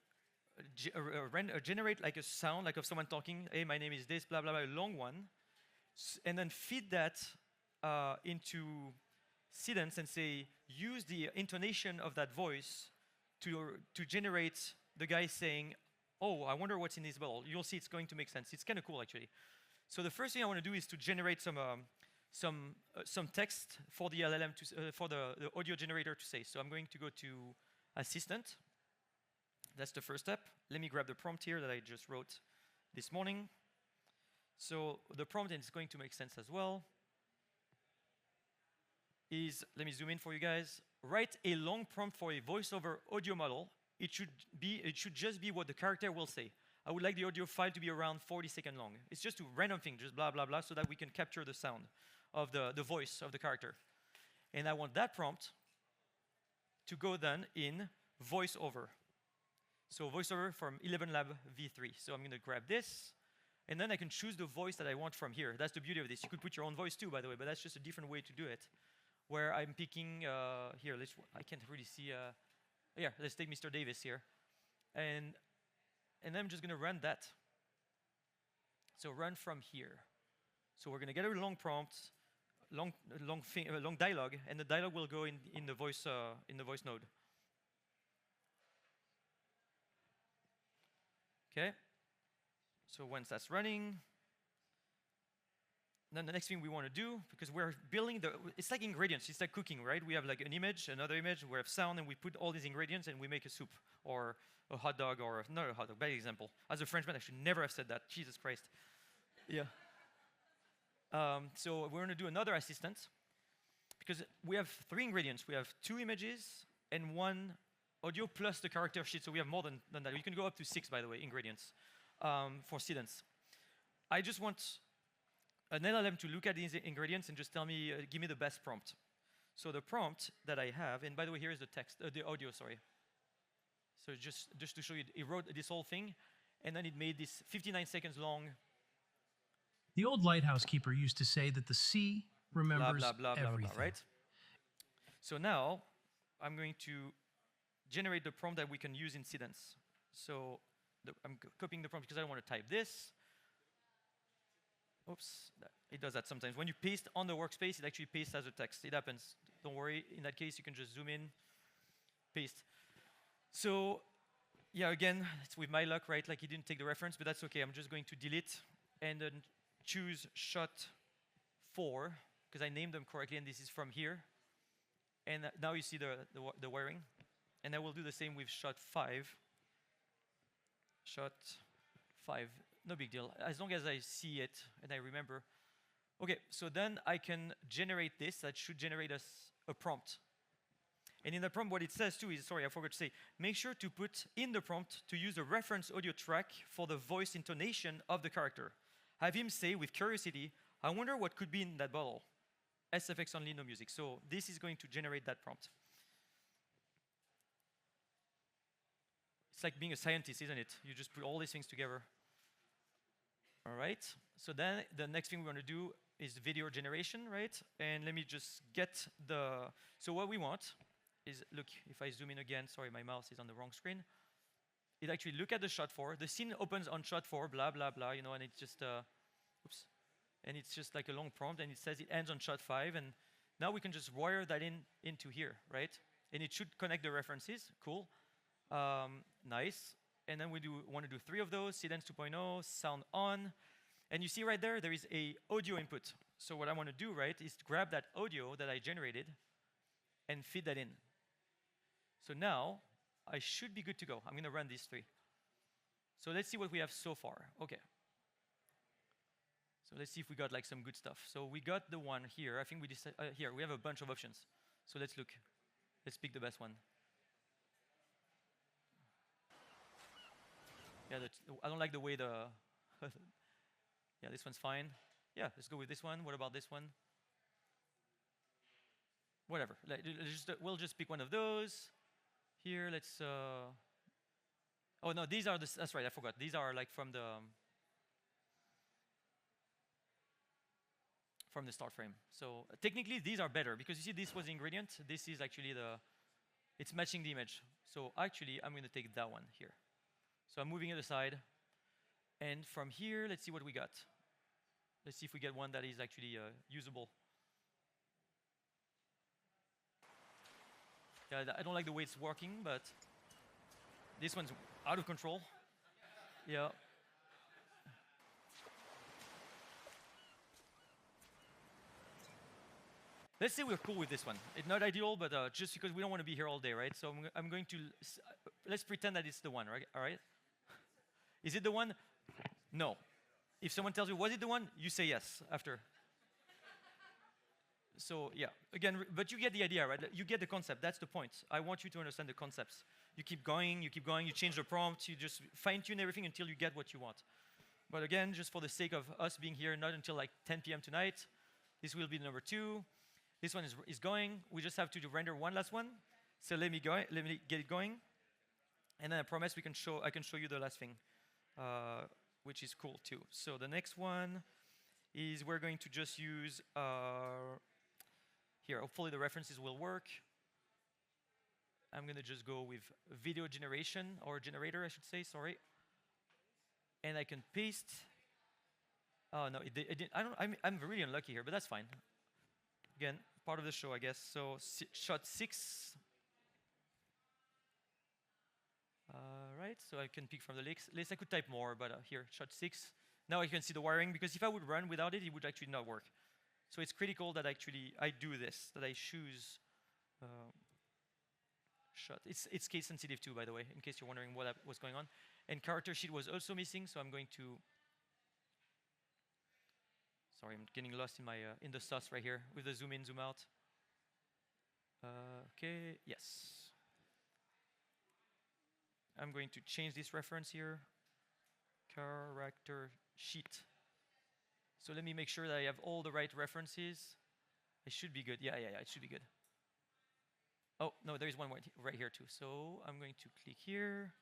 generate like a sound, like of someone talking, hey, my name is this, blah, blah, blah, a long one, and then feed that into Cadence and say, use the intonation of that voice to generate the guy saying, oh, I wonder what's in this bottle. You'll see it's going to make sense. It's kind of cool, actually. So the first thing I want to do is to generate some text for the LLM, for the audio generator to say. So I'm going to go to Assistant. That's the first step. Let me grab the prompt here that I just wrote this morning. So the prompt, and it's going to make sense as well, is, let me zoom in for you guys. Write a long prompt for a voiceover audio model. It should just be what the character will say. I would like the audio file to be around 40 seconds long. It's just a random thing, just blah, blah, blah, so that we can capture the sound of the voice of the character. And I want that prompt to go then in voiceover. So voiceover from 11 Lab v3. So I'm going to grab this, and then I can choose the voice that I want from here. That's the beauty of this. You could put your own voice too, by the way, but that's just a different way to do it. Where I'm picking, here, I can't really see, yeah, let's take Mr. Davis here. And I'm just going to run that. So run from here. So we're going to get a long prompt, long dialogue, and the dialogue will go in the voice node. Okay. So once that's running, then the next thing we want to do, because we're building it's like ingredients, it's like cooking, right? We have like an image, another image, we have sound, and we put all these ingredients and we make a soup, or a hot dog, or not a hot dog, bad example. As a Frenchman, I should never have said that, Jesus Christ. Yeah. So we're going to do another assistant, because we have 3 ingredients. We have 2 images and 1 audio plus the character sheet, so we have more than that. You can go up to 6, by the way, ingredients for students. I just want an LLM to look at these ingredients and just tell me, give me the best prompt. So the prompt that I have, and by the way, here is the text, the audio, sorry. So just to show you, it wrote this whole thing, and then it made this 59 seconds long. The old lighthouse keeper used to say that the sea remembers everything. Right? So now I'm going to generate the prompt that we can use in Sidence. So I'm copying the prompt because I don't want to type this. Oops, it does that sometimes. When you paste on the workspace, it actually pastes as a text. It happens. Don't worry. In that case, you can just zoom in, paste. So yeah, again, it's with my luck, right? Like he didn't take the reference, but that's okay. I'm just going to delete and then choose shot 4, because I named them correctly, and this is from here. And now you see the wiring. And I will do the same with shot 5. Shot 5, no big deal. As long as I see it and I remember. Okay, so then I can generate this. That should generate us a prompt. And in the prompt, what it says too is, sorry, I forgot to say, make sure to put in the prompt to use a reference audio track for the voice intonation of the character. Have him say with curiosity, I wonder what could be in that bottle. SFX only, no music. So this is going to generate that prompt. It's like being a scientist, isn't it? You just put all these things together. All right. So then the next thing we want to do is video generation, right? And let me just get so what we want is, look, if I zoom in again, sorry, my mouse is on the wrong screen. It actually look at the shot 4. The scene opens on shot 4, blah, blah, blah, you know, and it's just, oops. And it's just like a long prompt, and it says it ends on shot 5, and now we can just wire that into here, right? And it should connect the references, cool. Nice. And then we want to do 3 of those, Sidence 2.0, sound on. And you see right there, there is a audio input. So what I want to do, right, is to grab that audio that I generated and feed that in. So now, I should be good to go. I'm going to run these 3. So let's see what we have so far. Okay. So let's see if we got like some good stuff. So we got the one here. I think we decided, here, we have a bunch of options. So let's look. Let's pick the best one. Yeah, I don't like the way yeah, this one's fine. Yeah, let's go with this one. What about this one? Whatever. We'll just pick one of those. Here, let's. Oh no, these are the. That's right. I forgot. These are like from the start frame. So technically, these are better because you see, this was the ingredient. This is actually it's matching the image. So actually, I'm going to take that one here. So I'm moving it aside. And from here, let's see what we got. Let's see if we get one that is actually usable. Yeah, I don't like the way it's working, but this one's out of control. Yeah. Let's say we're cool with this one. It's not ideal, but just because we don't want to be here all day, right? So I'm going to, let's pretend that it's the one, right? All right? Is it the one? No. If someone tells you, was it the one? You say yes after. So yeah, again, but you get the idea, right? You get the concept. That's the point. I want you to understand the concepts. You keep going, you change the prompt, you just fine-tune everything until you get what you want. But again, just for the sake of us being here, not until like 10 p.m. tonight, this will be number 2. This one is going. We just have to render one last one. So let me get it going. And then I promise I can show you the last thing, which is cool too. So the next one is we're going to just use, here, hopefully the references will work. I'm going to just go with video generation, or generator, I should say, sorry. And I can paste. Oh, no, it didn't. I'm really unlucky here, but that's fine. Again, part of the show, I guess. So shot 6. Right, so I can pick from the list. I could type more, but here, shot 6. Now I can see the wiring, because if I would run without it, it would actually not work. So it's critical that actually I do this, that I choose shot. It's case sensitive too, by the way, in case you're wondering what's going on. And character sheet was also missing, so I'm going to. Sorry, I'm getting lost in my in the sauce right here with the zoom in, zoom out. Okay, yes. I'm going to change this reference here. Character sheet. So let me make sure that I have all the right references. It should be good. Yeah, it should be good. Oh, no, there is one right here too. So I'm going to click here.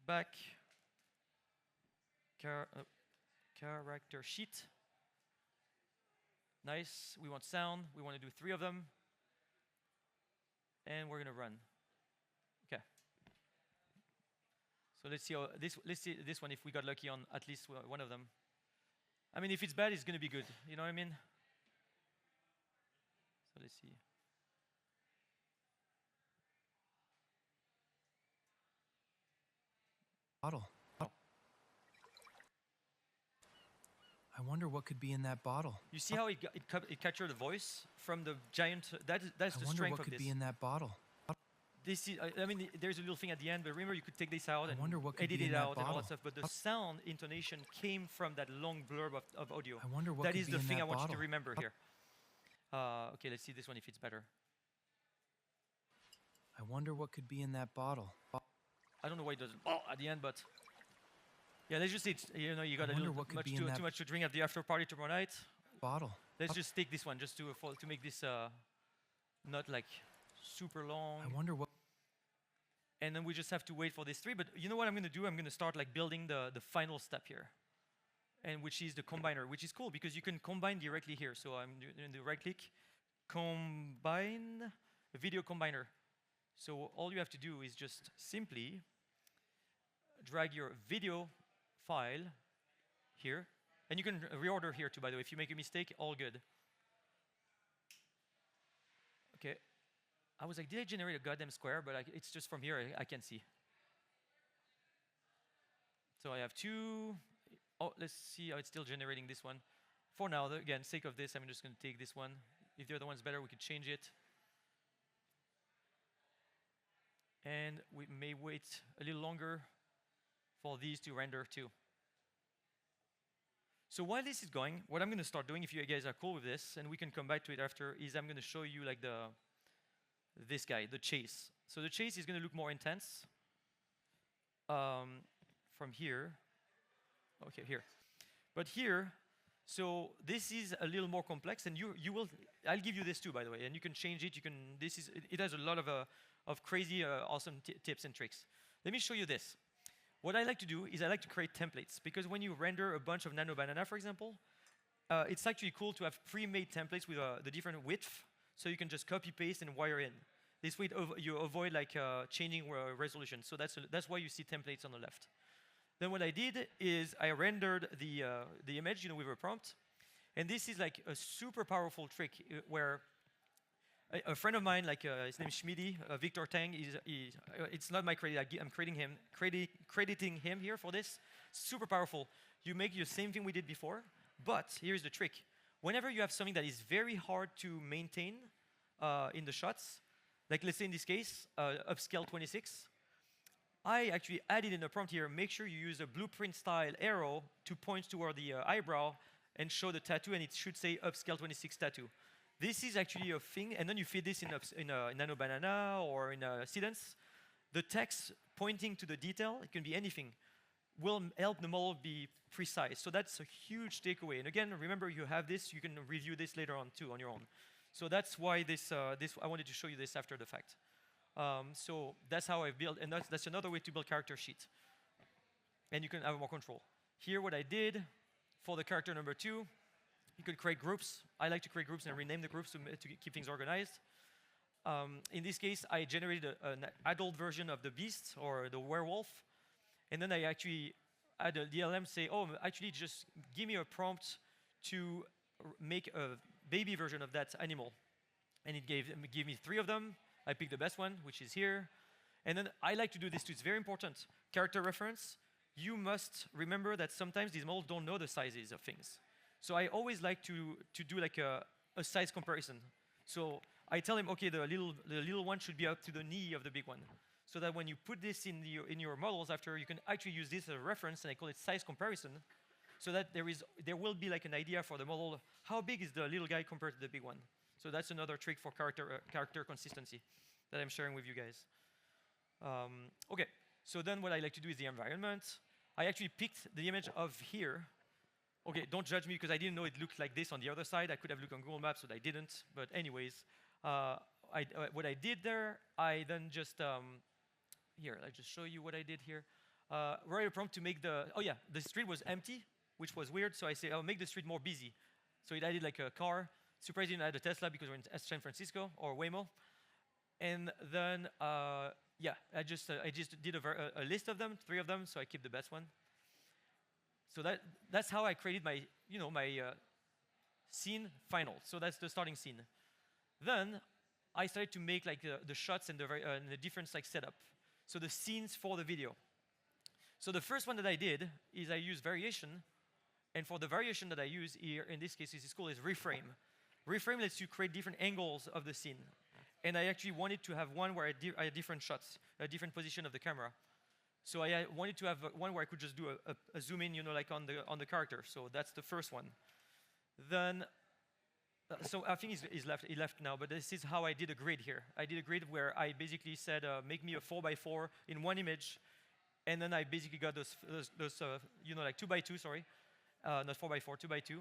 Back. Character sheet. Nice. We want sound. We want to do 3 of them. And we're going to run. Okay. So let's see this one if we got lucky on at least one of them. I mean, if it's bad, it's going to be good. You know what I mean? So let's see. Bottle. I wonder what could be in that bottle. You see how it captured the voice from the giant? That's the strength of this. I wonder what could be in that bottle. This is, I mean, there's a little thing at the end, but remember, you could take this out and edit it out and all that stuff. But the sound intonation came from that long blurb of audio. I wonder what that could is be the in thing that I want bottle. you to remember here. Okay, let's see this one if it's better. I wonder what could be in that bottle. I don't know why it doesn't at the end, but yeah, let's just say you know you got a little too much to drink at the after party tomorrow night. Bottle. Let's just take this one just to make this not like super long. I wonder what. And then we just have to wait for this 3. But you know what I'm going to do? I'm going to start like building the final step here, and which is the combiner, which is cool because you can combine directly here. So I'm doing the right click, combine, video combiner. So all you have to do is just simply drag your video file here, and you can reorder here too, by the way. If you make a mistake, all good. Okay. I was like, did I generate a goddamn square? But it's just from here I can see. So I have 2. Oh, let's see how it's still generating this one. For now, again, sake of this, I'm just going to take this one. If the other one's better, we could change it. And we may wait a little longer for these to render too. So while this is going, what I'm going to start doing, if you guys are cool with this, and we can come back to it after, is I'm going to show you like this guy, the chase. So the chase is going to look more intense from here. Okay, here. But here, so this is a little more complex, and you will. I'll give you this too, by the way, and you can change it. You can. It has a lot of crazy, awesome tips and tricks. Let me show you this. What I like to do is I like to create templates because when you render a bunch of nano banana, for example, it's actually cool to have pre-made templates with the different width. So you can just copy paste and wire in. This way you avoid like changing resolution. So that's why you see templates on the left. Then what I did is I rendered the image, with a prompt, and this is like a super powerful trick where a friend of mine, like his name is Schmidi, Victor Tang. It's not my credit. I'm crediting him here for this. Super powerful. You make the same thing we did before, but here's the trick. Whenever you have something that is very hard to maintain in the shots, like let's say in this case, Upscale 26, I actually added in the prompt here, make sure you use a blueprint style arrow to point toward the eyebrow and show the tattoo, and it should say Upscale 26 tattoo. This is actually a thing, and then you feed this in a Nano Banana or in a Seedance. The text pointing to the detail, it can be anything, will help the model be precise. So that's a huge takeaway. And again, remember you have this, you can review this later on too on your own. So that's why I wanted to show you this after the fact. So that's how I built, and that's another way to build character sheet. And you can have more control. Here what I did for the character number 2, you could create groups. I like to create groups and rename the groups to keep things organized. In this case, I generated an adult version of the beast or the werewolf. And then I actually had the DLM say, oh, actually just give me a prompt to make a baby version of that animal. And it gave me 3 of them. I picked the best one, which is here. And then I like to do this too. It's very important. Character reference. You must remember that sometimes these models don't know the sizes of things. So I always like to do like a size comparison. So I tell him, okay, the little one should be up to the knee of the big one. So that when you put this in your models after, you can actually use this as a reference, and I call it size comparison, so that there will be like an idea for the model, how big is the little guy compared to the big one. So that's another trick for character consistency that I'm sharing with you guys. Okay, so then what I like to do is the environment. I actually picked the image of here. Okay, don't judge me because I didn't know it looked like this on the other side. I could have looked on Google Maps, but I didn't. But anyways, what I did there, I then just, here, I'll just show you what I did here. Write a prompt to make the street was empty, which was weird. So I say, I'll make the street more busy. So it added like a car. Surprisingly, I had a Tesla because we're in San Francisco, or Waymo. And then, I just did a list of them, 3 of them, so I keep the best one. So that's how I created my, my scene final. So that's the starting scene. Then I started to make like the shots and the different like setup. So the scenes for the video. So the first one that I did is I used variation, and for the variation that I use here in this case is called reframe. Reframe lets you create different angles of the scene. And I actually wanted to have one where I had different shots, a different position of the camera. So I wanted to have one where I could just do a zoom in, like on the character. So that's the first one. Then, so I think he left now, but this is how I did a grid here. I did a grid where I basically said, make me a 4x4 in one image. And then I basically got those like 2x2, sorry. Not 4x4, 2x2.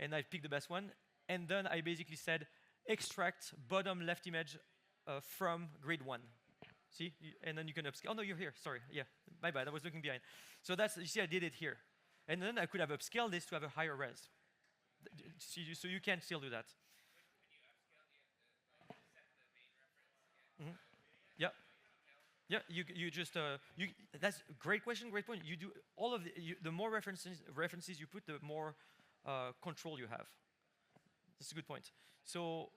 And I picked the best one. And then I basically said, extract bottom left image from grid 1. See? And then you can upscale. Oh, no, you're here. Sorry. Yeah, my bad. I was looking behind. So you see, I did it here. And then I could have upscaled this to have a higher res. So you can still do that. Mm-hmm. Yeah. Yeah, you just, that's a great question, great point. You do all of the more references you put, the more control you have. That's a good point. So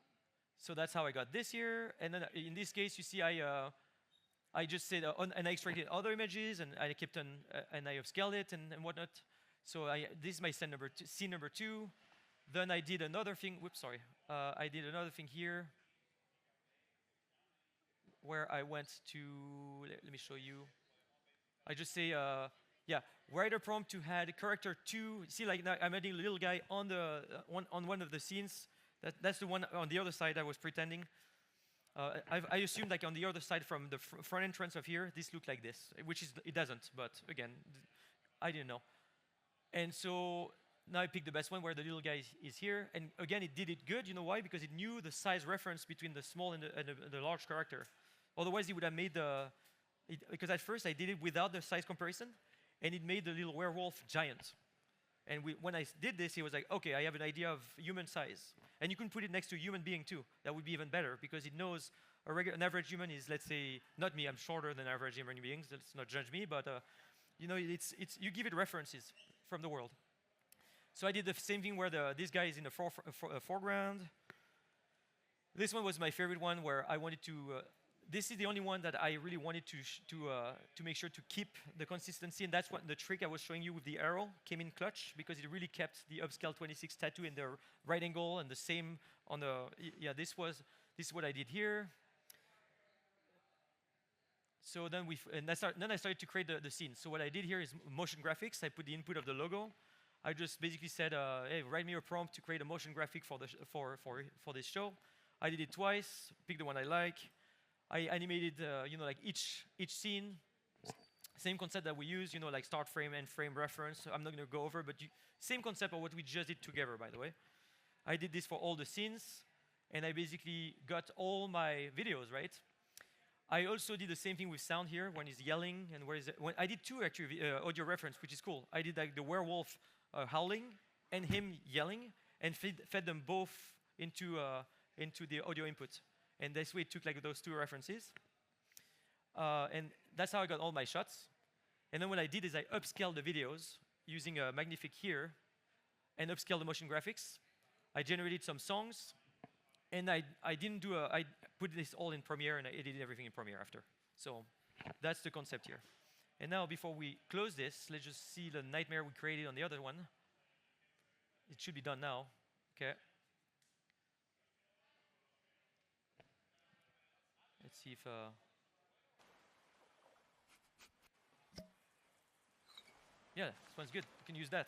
that's how I got this here. And then in this case, you see, I just said, and I extracted other images, and I kept on, and I upscaled it and whatnot. So this is my scene number 2. Then I did another thing. Whoops, sorry. I did another thing here, where I went to. Let me show you. I just say, write a prompt to add character 2. See, like now I'm adding a little guy on one of the scenes. That's the one on the other side I was pretending. I assumed like on the other side from the front entrance of here, this looked like this, which it doesn't. But again, I didn't know. And so now I picked the best one where the little guy is here. And again, it did it good. You know why? Because it knew the size reference between the small and the large character. Otherwise, it would have made because at first I did it without the size comparison, and it made the little werewolf giant. And when I did this, he was like, okay, I have an idea of human size. And you can put it next to a human being too. That would be even better, because it knows an average human is, let's say, not me, I'm shorter than average human beings. Let's not judge me, but you give it references from the world. So I did the same thing where this guy is in the foreground. This one was my favorite one, where I wanted to. This is the only one that I really wanted to make sure to keep the consistency, and that's what the trick I was showing you with the arrow came in clutch, because it really kept the Upscale 26 tattoo in the right angle and the same on the. Yeah, this is what I did here. So then then I started to create the scene. So what I did here is motion graphics. I put the input of the logo. I just basically said, hey, write me a prompt to create a motion graphic for this show. I did it twice. Pick the one I like. I animated, like each scene. Same concept that we use, like start frame, end frame, reference. So I'm not going to go over, but same concept of what we just did together, by the way. I did this for all the scenes, and I basically got all my videos, right? I also did the same thing with sound here, when he's yelling, and where is it? When I did two actually audio reference, which is cool. I did like the werewolf howling and him yelling, and fed them both into the audio input. And this way it took like those two references. And that's how I got all my shots. And then what I did is I upscaled the videos using Magnific here, and upscaled the motion graphics. I generated some songs, and I put this all in Premiere, and I edited everything in Premiere after. So that's the concept here. And now before we close this, let's just see the nightmare we created on the other one. It should be done now. Okay. Let's see if yeah, this one's good. You can use that.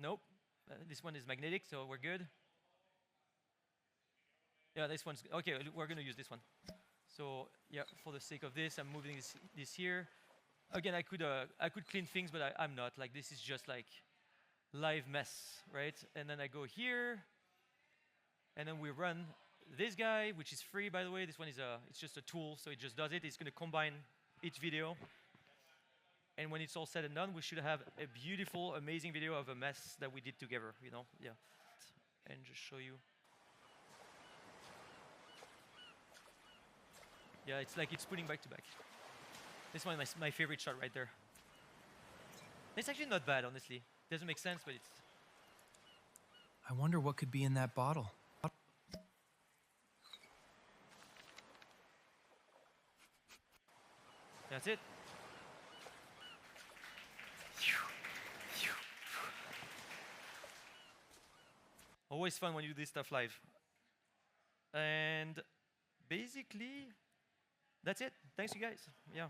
Nope. This one is magnetic, so we're good. Yeah, this one's okay. We're going to use this one. So yeah, for the sake of this, I'm moving this here. Again, I could clean things, but I'm not. Like, this is just like live mess, right? And then I go here, and then we run this guy, which is free, by the way. This one is it's just a tool, so it just does it. It's going to combine each video. And when it's all said and done, we should have a beautiful, amazing video of a mess that we did together, Yeah. And just show you. Yeah, it's like it's putting back to back. This one is my favorite shot right there. It's actually not bad, honestly. Doesn't make sense, but it's... I wonder what could be in that bottle. That's it. Always fun when you do this stuff live. And basically, that's it. Thanks, you guys. Yeah.